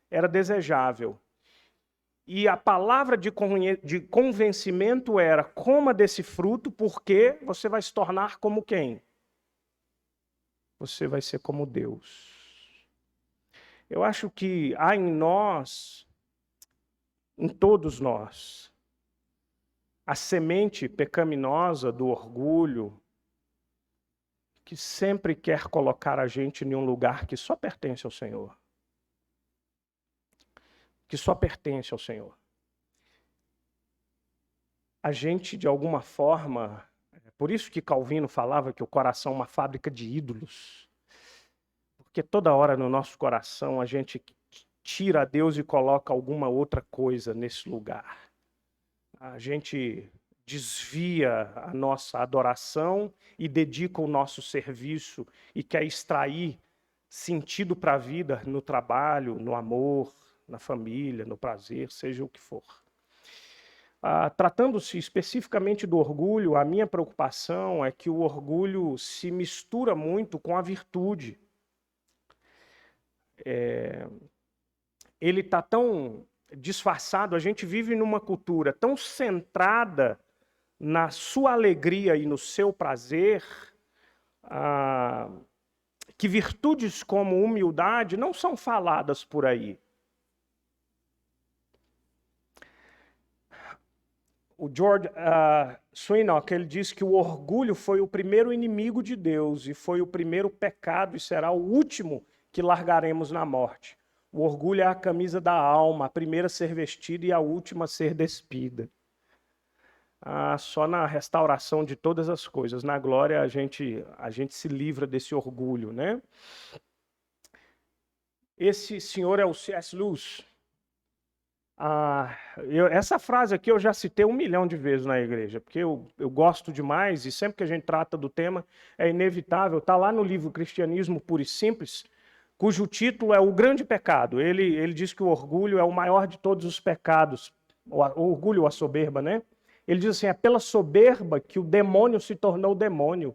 era desejável. E a palavra de convencimento era: coma desse fruto, porque você vai se tornar como quem? Você vai ser como Deus. Eu acho que há em nós, em todos nós, a semente pecaminosa do orgulho, que sempre quer colocar a gente em um lugar que só pertence ao Senhor. Que só pertence ao Senhor. A gente, de alguma forma, por isso que Calvino falava que o coração é uma fábrica de ídolos. Porque toda hora no nosso coração a gente tira Deus e coloca alguma outra coisa nesse lugar. A gente desvia a nossa adoração e dedica o nosso serviço e quer extrair sentido para a vida no trabalho, no amor, na família, no prazer, seja o que for. Tratando-se especificamente do orgulho, a minha preocupação é que o orgulho se mistura muito com a virtude. Ele está tão disfarçado, a gente vive numa cultura tão centrada na sua alegria e no seu prazer, que virtudes como humildade não são faladas por aí. O George Swinock, ele diz que o orgulho foi o primeiro inimigo de Deus e foi o primeiro pecado e será o último que largaremos na morte. O orgulho é a camisa da alma, a primeira a ser vestida e a última a ser despida. Só na restauração de todas as coisas, na glória, a gente se livra desse orgulho, né? Esse senhor é o C.S. Lewis. Essa frase aqui eu já citei 1 milhão de vezes na igreja, porque eu gosto demais e sempre que a gente trata do tema é inevitável. Está lá no livro Cristianismo Puro e Simples, cujo título é O Grande Pecado. Ele diz que o orgulho é o maior de todos os pecados, o orgulho ou a soberba, né? Ele diz assim, é pela soberba que o demônio se tornou demônio.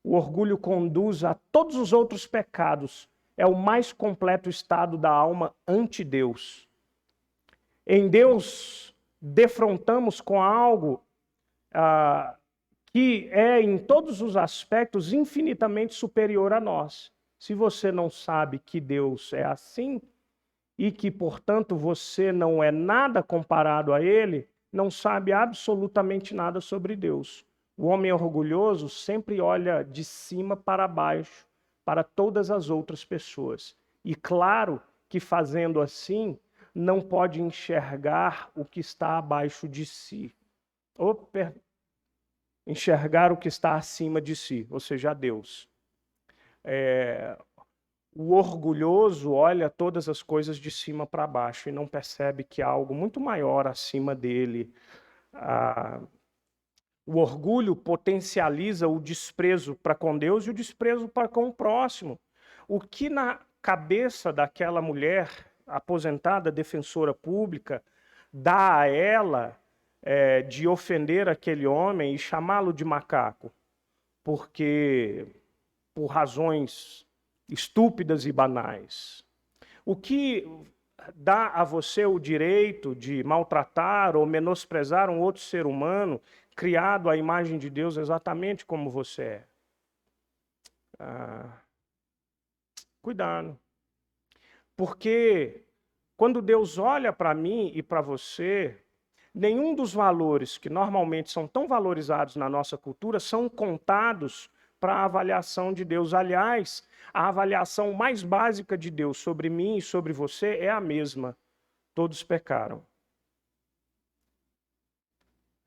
O orgulho conduz a todos os outros pecados. É o mais completo estado da alma ante Deus. Em Deus, defrontamos com algo que é, em todos os aspectos, infinitamente superior a nós. Se você não sabe que Deus é assim, e que, portanto, você não é nada comparado a Ele, não sabe absolutamente nada sobre Deus. O homem orgulhoso sempre olha de cima para baixo, para todas as outras pessoas. E claro que fazendo assim, não pode enxergar o que está abaixo de si. Enxergar o que está acima de si, ou seja, Deus. O orgulhoso olha todas as coisas de cima para baixo e não percebe que há algo muito maior acima dele. O orgulho potencializa o desprezo para com Deus e o desprezo para com o próximo. O que na cabeça daquela mulher aposentada, defensora pública, dá a ela de ofender aquele homem e chamá-lo de macaco, porque por razões estúpidas e banais. O que dá a você o direito de maltratar ou menosprezar um outro ser humano criado à imagem de Deus exatamente como você é? Cuidado. Porque quando Deus olha para mim e para você, nenhum dos valores que normalmente são tão valorizados na nossa cultura são contados para a avaliação de Deus. Aliás, a avaliação mais básica de Deus sobre mim e sobre você é a mesma. Todos pecaram.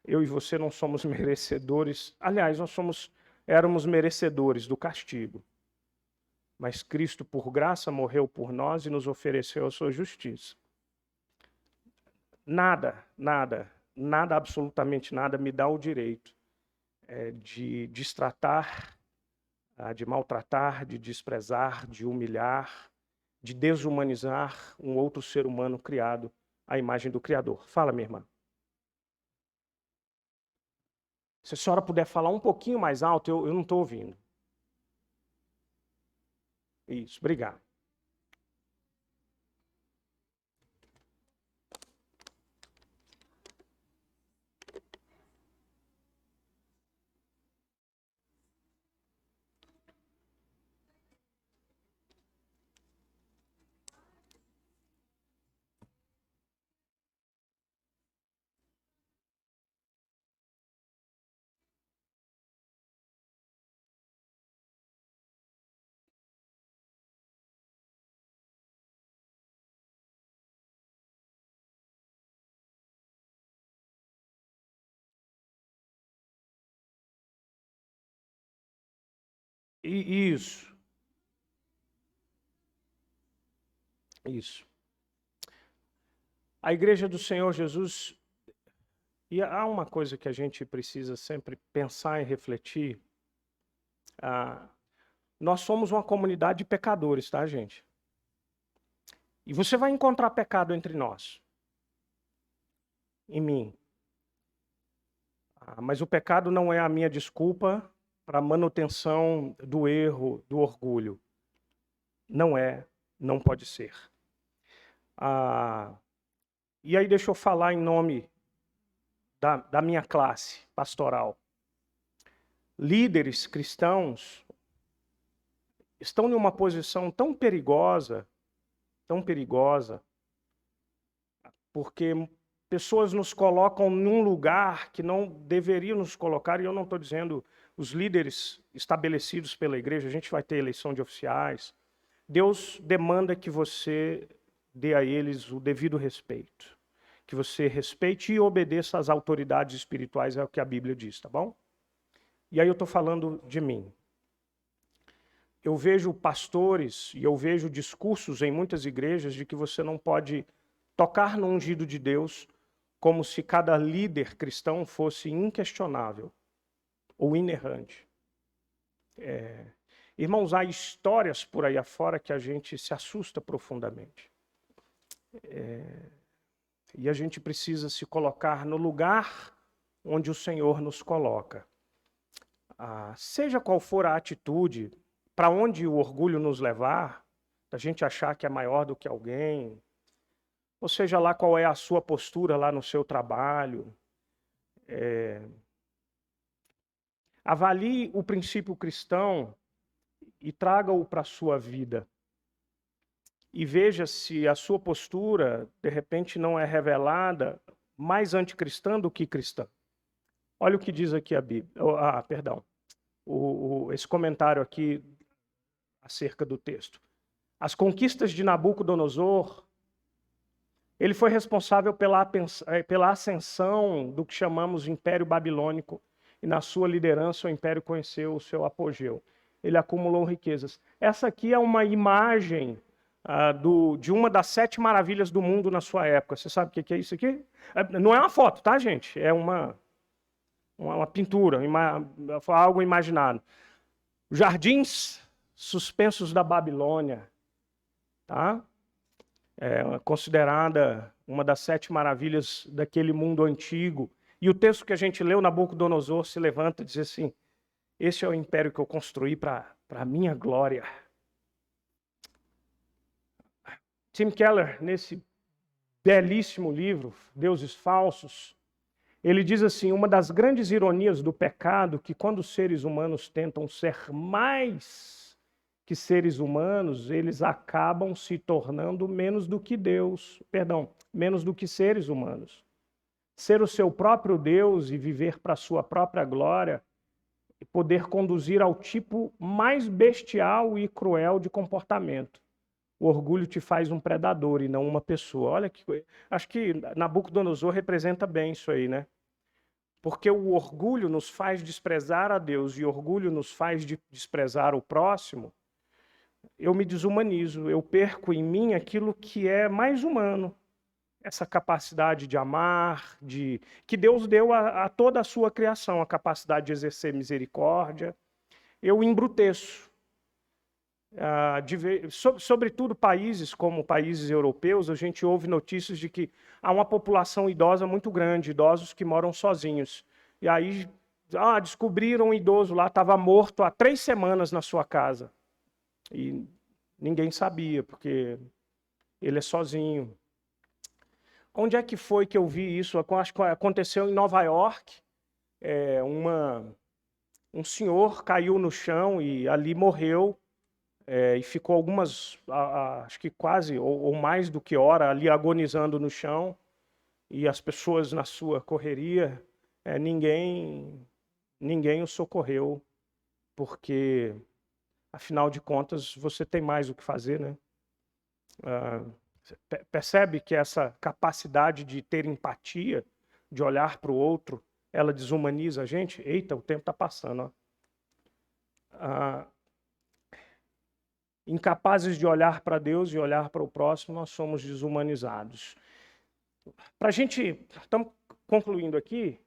Eu e você não somos merecedores. Aliás, éramos merecedores do castigo. Mas Cristo, por graça, morreu por nós e nos ofereceu a sua justiça. Nada, absolutamente nada me dá o direito de destratar, de maltratar, de desprezar, de humilhar, de desumanizar um outro ser humano criado à imagem do Criador. Fala, minha irmã. Se a senhora puder falar um pouquinho mais alto, eu não estou ouvindo. Isso, obrigado. Isso. Isso. A Igreja do Senhor Jesus, e há uma coisa que a gente precisa sempre pensar e refletir. Nós somos uma comunidade de pecadores, tá, gente? E você vai encontrar pecado entre nós. Em mim. Mas o pecado não é a minha desculpa para a manutenção do erro, do orgulho. Não é, não pode ser. E aí deixa eu falar em nome da minha classe pastoral. Líderes cristãos estão em uma posição tão perigosa, porque pessoas nos colocam num lugar que não deveriam nos colocar, e eu não estou dizendo os líderes estabelecidos pela igreja, a gente vai ter eleição de oficiais. Deus demanda que você dê a eles o devido respeito. Que você respeite e obedeça às autoridades espirituais, é o que a Bíblia diz, tá bom? E aí eu estou falando de mim. Eu vejo pastores e eu vejo discursos em muitas igrejas de que você não pode tocar no ungido de Deus como se cada líder cristão fosse inquestionável ou inerrante. Irmãos, há histórias por aí afora que a gente se assusta profundamente. E a gente precisa se colocar no lugar onde o Senhor nos coloca. Seja qual for a atitude, para onde o orgulho nos levar, da gente achar que é maior do que alguém, ou seja lá qual é a sua postura lá no seu trabalho, avalie o princípio cristão e traga-o para a sua vida. E veja se a sua postura, de repente, não é revelada mais anticristã do que cristã. Olha o que diz aqui a Bíblia. Esse comentário aqui acerca do texto. As conquistas de Nabucodonosor, ele foi responsável pela ascensão do que chamamos de Império Babilônico, e na sua liderança o Império conheceu o seu apogeu. Ele acumulou riquezas. Essa aqui é uma imagem de uma das 7 maravilhas do mundo na sua época. Você sabe o que é isso aqui? Não é uma foto, tá, gente? É uma pintura, algo imaginado. Jardins suspensos da Babilônia, tá? É considerada uma das 7 maravilhas daquele mundo antigo. E o texto que a gente leu, Nabucodonosor se levanta e diz assim: esse é o império que eu construí para a minha glória. Tim Keller, nesse belíssimo livro, Deuses Falsos, ele diz assim: uma das grandes ironias do pecado, que quando os seres humanos tentam ser mais que seres humanos, eles acabam se tornando menos do que menos do que seres humanos. Ser o seu próprio Deus e viver para a sua própria glória, e poder conduzir ao tipo mais bestial e cruel de comportamento. O orgulho te faz um predador e não uma pessoa. Olha que coisa. Acho que Nabucodonosor representa bem isso aí, né? Porque o orgulho nos faz desprezar a Deus e o orgulho nos faz desprezar o próximo. Eu me desumanizo, eu perco em mim aquilo que é mais humano. Essa capacidade de amar, que Deus deu a toda a sua criação, a capacidade de exercer misericórdia. Eu embruteço. Sobretudo países como países europeus, a gente ouve notícias de que há uma população idosa muito grande, idosos que moram sozinhos. E aí descobriram um idoso lá, estava morto há 3 semanas na sua casa. E ninguém sabia, porque ele é sozinho. Onde é que foi que eu vi isso? Acho que aconteceu em Nova York. Um senhor caiu no chão e ali morreu. E ficou acho que quase ou mais do que hora ali agonizando no chão, e as pessoas na sua correria, ninguém o socorreu, porque afinal de contas você tem mais o que fazer, né? Percebe que essa capacidade de ter empatia, de olhar para o outro, ela desumaniza a gente? Eita, o tempo está passando, ó. Incapazes de olhar para Deus e olhar para o próximo, nós somos desumanizados. Estamos concluindo aqui,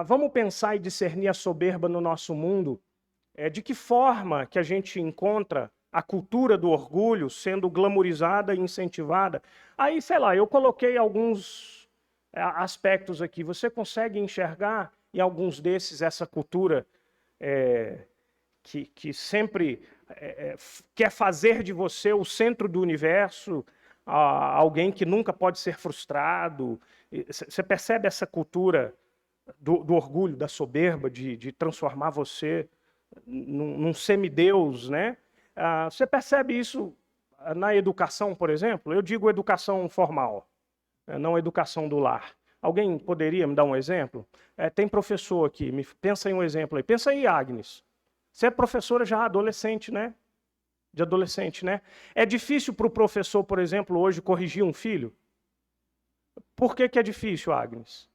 vamos pensar e discernir a soberba no nosso mundo. De que forma que a gente encontra a cultura do orgulho sendo glamorizada e incentivada? Aí, sei lá, eu coloquei alguns aspectos aqui. Você consegue enxergar em alguns desses essa cultura que sempre quer fazer de você o centro do universo, alguém que nunca pode ser frustrado? Você percebe essa cultura do orgulho, da soberba, de transformar você num semideus, né? Você percebe isso na educação, por exemplo? Eu digo educação formal, não educação do lar. Alguém poderia me dar um exemplo? Tem professor aqui, pensa em um exemplo aí. Pensa aí, Agnes. Você é professora já adolescente, né? de adolescente, né? É difícil para o professor, por exemplo, hoje corrigir um filho? Por que é difícil, Agnes?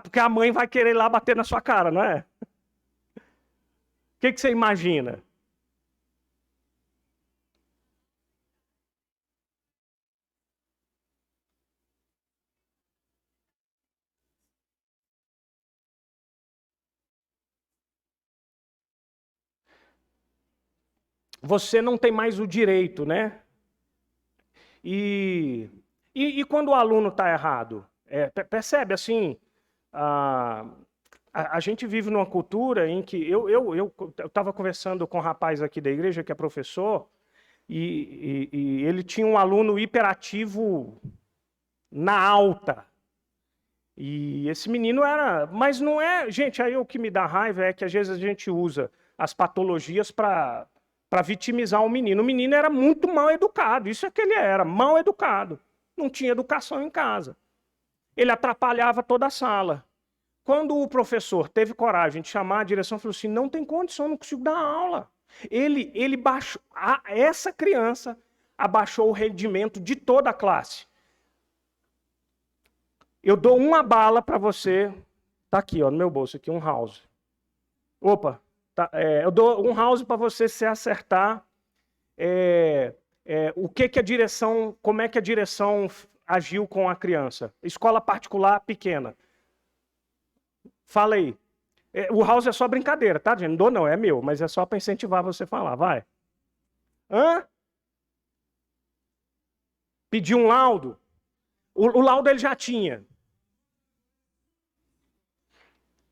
Porque a mãe vai querer ir lá bater na sua cara, não é? O que você imagina? Você não tem mais o direito, né? E quando o aluno está errado? Percebe assim? A gente vive numa cultura em que eu estava conversando com um rapaz aqui da igreja que é professor e ele tinha um aluno hiperativo na alta. E esse menino era... Mas não é... Gente, aí o que me dá raiva é que às vezes a gente usa as patologias para vitimizar o menino. O menino era muito mal educado, isso é que ele era, mal educado. Não tinha educação em casa. Ele atrapalhava toda a sala. Quando o professor teve coragem de chamar a direção, falou assim, não tem condição, não consigo dar aula. Ele baixou... Essa criança abaixou o rendimento de toda a classe. Eu dou uma bala para você. Tá aqui, ó, no meu bolso, aqui, um house. Opa, tá, eu dou um house para você se acertar. O que a direção, como é que a direção agiu com a criança? Escola particular pequena. Fala aí. O house é só brincadeira, tá, gente? Não dou não, é meu, mas é só para incentivar você a falar, vai. Hã? Pediu um laudo? O laudo ele já tinha.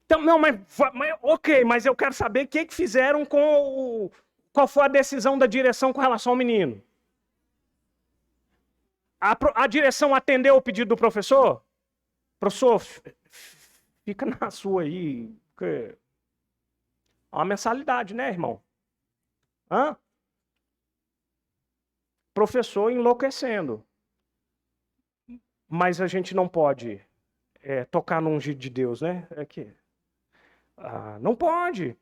Então, não, mas ok, mas eu quero saber o que fizeram com qual foi a decisão da direção com relação ao menino. A direção atendeu o pedido do professor? Professor, fica na sua aí. É uma mensalidade, né, irmão? Hã? Professor enlouquecendo. Mas a gente não pode tocar no ungido de Deus, né? Não pode.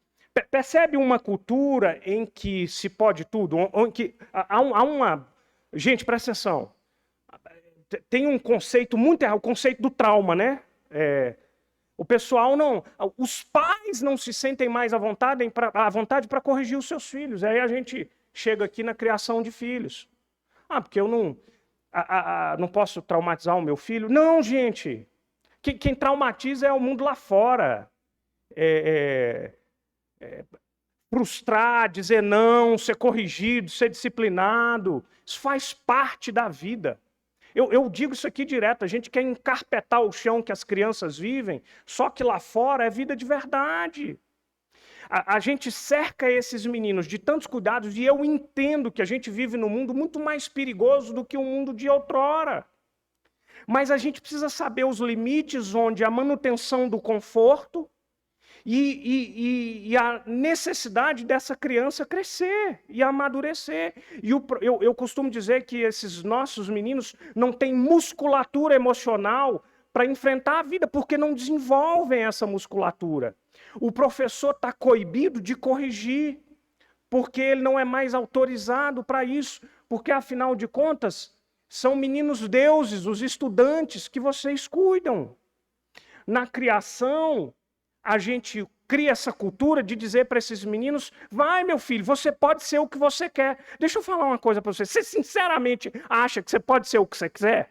Percebe uma cultura em que se pode tudo? Em que há uma... Gente, presta atenção. Tem um conceito muito errado, o conceito do trauma, né? O pessoal não... Os pais não se sentem mais à vontade para corrigir os seus filhos. Aí a gente chega aqui na criação de filhos. Porque eu não posso traumatizar o meu filho. Não, gente. Quem traumatiza é o mundo lá fora. Frustrar, dizer não, ser corrigido, ser disciplinado. Isso faz parte da vida. Eu digo isso aqui direto, a gente quer encarpetar o chão que as crianças vivem, só que lá fora é vida de verdade. A gente cerca esses meninos de tantos cuidados e eu entendo que a gente vive num mundo muito mais perigoso do que o mundo de outrora. Mas a gente precisa saber os limites onde a manutenção do conforto e a necessidade dessa criança crescer e amadurecer. E eu costumo dizer que esses nossos meninos não têm musculatura emocional para enfrentar a vida, porque não desenvolvem essa musculatura. O professor está coibido de corrigir, porque ele não é mais autorizado para isso, porque afinal de contas, são meninos deuses, os estudantes que vocês cuidam. Na criação, a gente cria essa cultura de dizer para esses meninos, vai meu filho, você pode ser o que você quer. Deixa eu falar uma coisa para você, você sinceramente acha que você pode ser o que você quiser?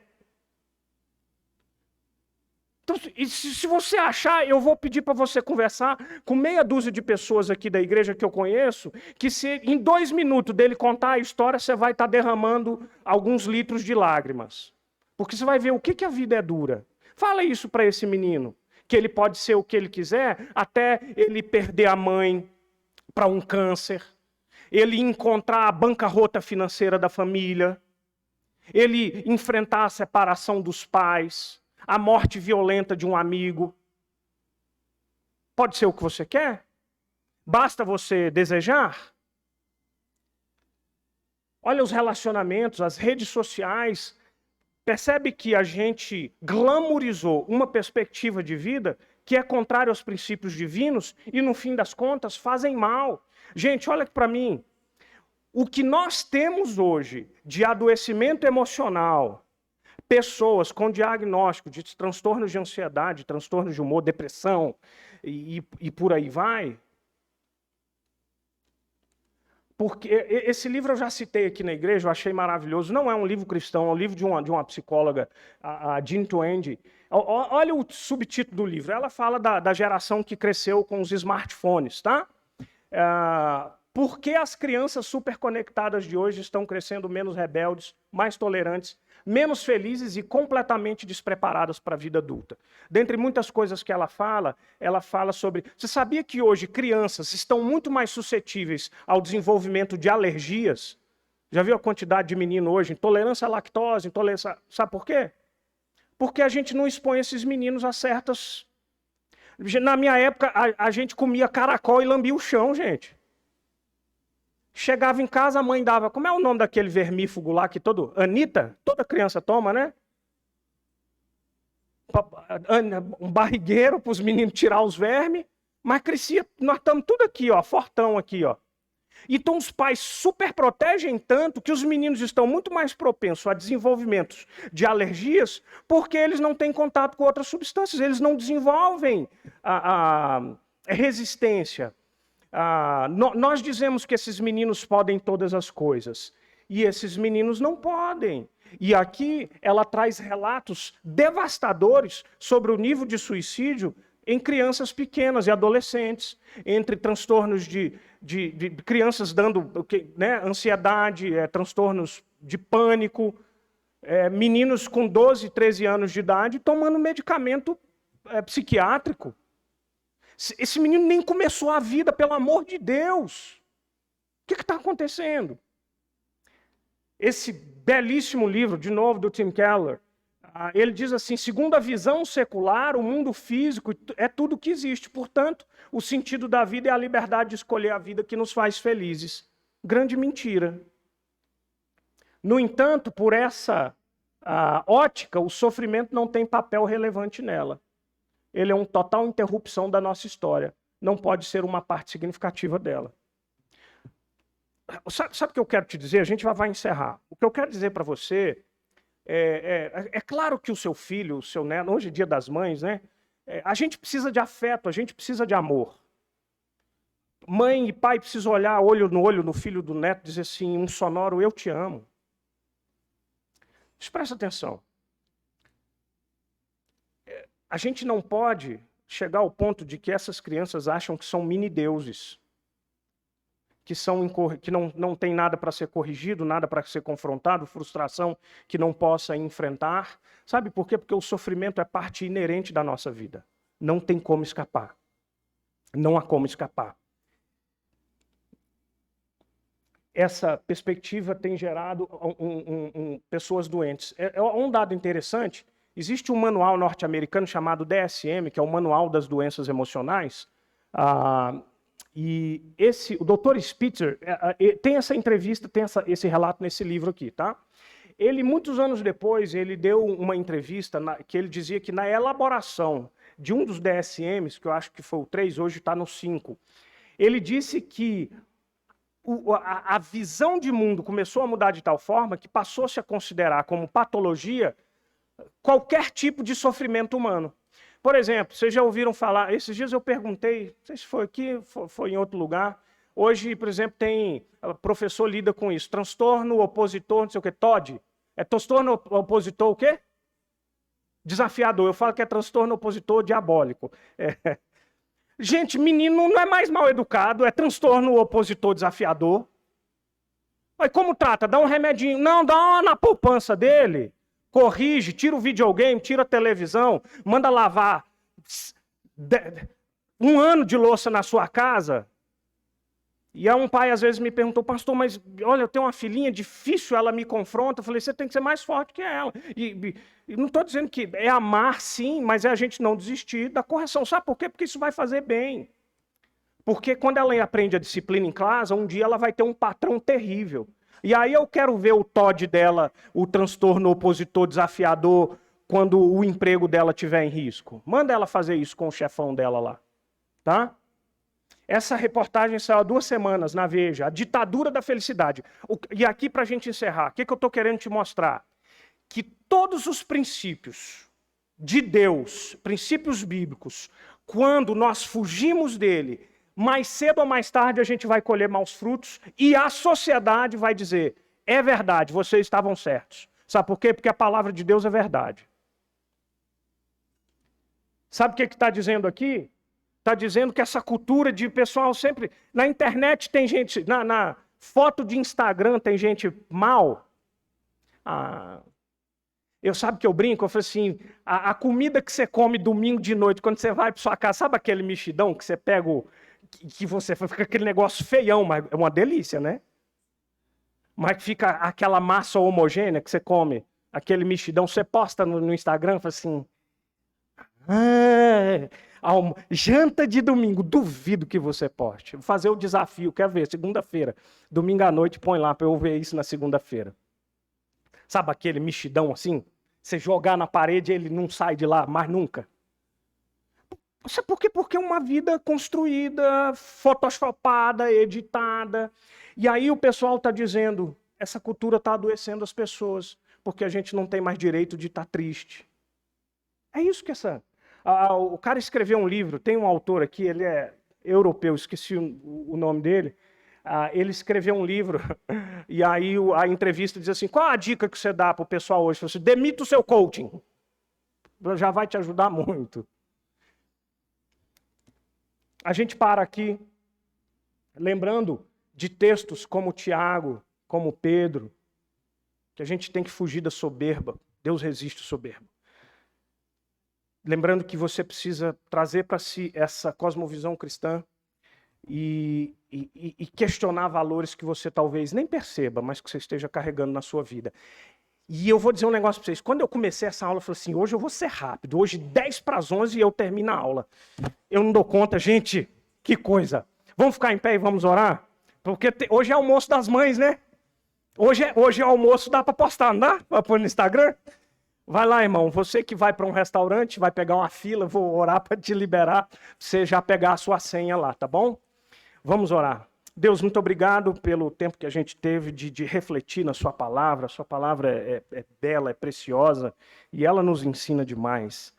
Então, se você achar, eu vou pedir para você conversar com meia dúzia de pessoas aqui da igreja que eu conheço, que se em 2 minutos dele contar a história, você vai estar derramando alguns litros de lágrimas. Porque você vai ver o que a vida é dura. Fala isso para esse menino, que ele pode ser o que ele quiser, até ele perder a mãe para um câncer, ele encontrar a bancarrota financeira da família, ele enfrentar a separação dos pais, a morte violenta de um amigo. Pode ser o que você quer? Basta você desejar? Olha os relacionamentos, as redes sociais. Percebe que a gente glamourizou uma perspectiva de vida que é contrária aos princípios divinos e, no fim das contas, fazem mal. Gente, olha para mim. O que nós temos hoje de adoecimento emocional, pessoas com diagnóstico de transtornos de ansiedade, transtornos de humor, depressão e por aí vai. Porque esse livro eu já citei aqui na igreja, eu achei maravilhoso. Não é um livro cristão, é um livro de uma psicóloga, a Jean Twenge. Olha o subtítulo do livro. Ela fala da geração que cresceu com os smartphones, tá? Por que as crianças superconectadas de hoje estão crescendo menos rebeldes, mais tolerantes, menos felizes e completamente despreparadas para a vida adulta? Dentre muitas coisas que ela fala sobre... Você sabia que hoje crianças estão muito mais suscetíveis ao desenvolvimento de alergias? Já viu a quantidade de menino hoje? Intolerância à lactose, intolerância... Sabe por quê? Porque a gente não expõe esses meninos a certas... Na minha época, a gente comia caracol e lambia o chão, gente. Chegava em casa, a mãe dava... Como é o nome daquele vermífugo lá que todo... Anitta? Toda criança toma, né? Um barrigueiro para os meninos tirar os vermes. Mas crescia... Nós estamos tudo aqui, ó, fortão aqui, ó. Então os pais super protegem tanto que os meninos estão muito mais propensos a desenvolvimentos de alergias porque eles não têm contato com outras substâncias. Eles não desenvolvem a resistência. Nós dizemos que esses meninos podem todas as coisas, e esses meninos não podem. E aqui ela traz relatos devastadores sobre o nível de suicídio em crianças pequenas e adolescentes, entre transtornos de crianças dando ansiedade, transtornos de pânico, meninos com 12, 13 anos de idade tomando medicamento psiquiátrico. Esse menino nem começou a vida, pelo amor de Deus. O que está acontecendo? Esse belíssimo livro, de novo, do Tim Keller, ele diz assim, segundo a visão secular, o mundo físico é tudo que existe. Portanto, o sentido da vida é a liberdade de escolher a vida que nos faz felizes. Grande mentira. No entanto, por essa ótica, o sofrimento não tem papel relevante nela. Ele é uma total interrupção da nossa história. Não pode ser uma parte significativa dela. Sabe o que eu quero te dizer? A gente vai encerrar. O que eu quero dizer para você é claro que o seu filho, o seu neto, hoje é dia das mães, né? A gente precisa de afeto, a gente precisa de amor. Mãe e pai precisam olhar olho no filho do neto e dizer assim, um sonoro, eu te amo. Mas presta atenção. A gente não pode chegar ao ponto de que essas crianças acham que são mini-deuses, que não tem nada para ser corrigido, nada para ser confrontado, frustração que não possa enfrentar. Sabe por quê? Porque o sofrimento é parte inerente da nossa vida. Não tem como escapar. Não há como escapar. Essa perspectiva tem gerado pessoas doentes. Um dado interessante... Existe um manual norte-americano chamado DSM, que é o Manual das Doenças Emocionais, e o Dr. Spitzer tem essa entrevista, tem esse relato nesse livro aqui, tá? Ele, muitos anos depois, ele deu uma entrevista que ele dizia que na elaboração de um dos DSMs, que eu acho que foi o 3, hoje está no 5, ele disse que a visão de mundo começou a mudar de tal forma que passou-se a considerar como patologia qualquer tipo de sofrimento humano. Por exemplo, vocês já ouviram falar, esses dias eu perguntei, não sei se foi aqui, foi em outro lugar, hoje, por exemplo, professor lida com isso, transtorno opositor, não sei o quê, TOD. É transtorno opositor o quê? Desafiador. Eu falo que é transtorno opositor diabólico. Gente, menino não é mais mal educado, é transtorno opositor desafiador. Mas como trata? Dá um remedinho. Não, dá uma na poupança dele. Corrige, tira o videogame, tira a televisão, manda lavar 1 ano de louça na sua casa. E aí um pai às vezes me perguntou, pastor, mas olha, eu tenho uma filhinha, difícil, ela me confronta. Eu falei, você tem que ser mais forte que ela. E não estou dizendo que é amar sim, mas é a gente não desistir da correção. Sabe por quê? Porque isso vai fazer bem. Porque quando ela aprende a disciplina em casa, um dia ela vai ter um patrão terrível. E aí eu quero ver o TOD dela, o transtorno opositor desafiador, quando o emprego dela estiver em risco. Manda ela fazer isso com o chefão dela lá. Tá? Essa reportagem saiu há 2 semanas na Veja, A Ditadura da Felicidade. E aqui, para a gente encerrar, o que eu estou querendo te mostrar? Que todos os princípios de Deus, princípios bíblicos, quando nós fugimos dele, mais cedo ou mais tarde a gente vai colher maus frutos e a sociedade vai dizer, é verdade, vocês estavam certos. Sabe por quê? Porque a palavra de Deus é verdade. Sabe o que está dizendo aqui? Está dizendo que essa cultura de pessoal sempre... Na internet tem gente... Na foto de Instagram tem gente mal. Sabe que eu brinco? Eu falo assim, a comida que você come domingo de noite, quando você vai para sua casa, sabe aquele mexidão que você pega, que você fica aquele negócio feião, mas é uma delícia, né? Mas fica aquela massa homogênea que você come, aquele mexidão, você posta no Instagram, fala assim... janta de domingo, duvido que você poste. Vou fazer o desafio, quer ver, segunda-feira, domingo à noite, põe lá para eu ver isso na segunda-feira. Sabe aquele mexidão assim? Você jogar na parede ele não sai de lá mais nunca. Sabe por quê? Porque é uma vida construída, photoshopada, editada. E aí o pessoal está dizendo, essa cultura está adoecendo as pessoas, porque a gente não tem mais direito de estar triste. É isso que o cara escreveu um livro, tem um autor aqui, ele é europeu, esqueci o nome dele. Ele escreveu um livro, e aí a entrevista diz assim, qual a dica que você dá para o pessoal hoje? Você demita o seu coaching. Já vai te ajudar muito. A gente para aqui, lembrando de textos como Tiago, como Pedro, que a gente tem que fugir da soberba. Deus resiste o soberbo. Lembrando que você precisa trazer para si essa cosmovisão cristã e questionar valores que você talvez nem perceba, mas que você esteja carregando na sua vida. E eu vou dizer um negócio para vocês. Quando eu comecei essa aula, eu falei assim, hoje eu vou ser rápido. Hoje 10 para as 11 e eu termino a aula. Eu não dou conta. Gente, que coisa. Vamos ficar em pé e vamos orar? Porque hoje é almoço das mães, né? Hoje é almoço, dá para postar, não dá? Para pôr no Instagram? Vai lá, irmão, você que vai para um restaurante, vai pegar uma fila, vou orar para te liberar, você já pegar a sua senha lá, tá bom? Vamos orar. Deus, muito obrigado pelo tempo que a gente teve de refletir na sua palavra. A sua palavra é bela, é preciosa e ela nos ensina demais.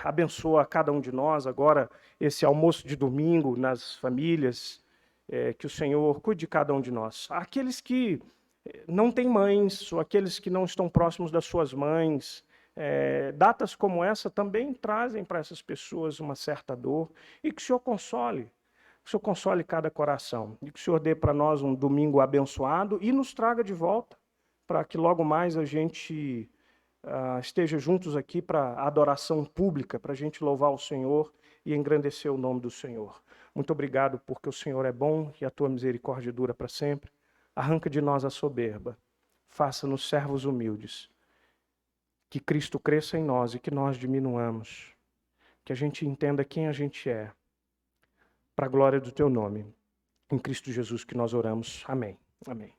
Abençoa cada um de nós agora, esse almoço de domingo nas famílias, que o Senhor cuide de cada um de nós. Aqueles que não têm mães, ou aqueles que não estão próximos das suas mães, datas como essa também trazem para essas pessoas uma certa dor, e que o Senhor console. Que o Senhor console cada coração, e que o Senhor dê para nós um domingo abençoado e nos traga de volta, para que logo mais a gente esteja juntos aqui para a adoração pública, para a gente louvar o Senhor e engrandecer o nome do Senhor. Muito obrigado porque o Senhor é bom e a tua misericórdia dura para sempre. Arranca de nós a soberba, faça-nos servos humildes, que Cristo cresça em nós e que nós diminuamos, que a gente entenda quem a gente é, para a glória do teu nome. Em Cristo Jesus que nós oramos. Amém. Amém.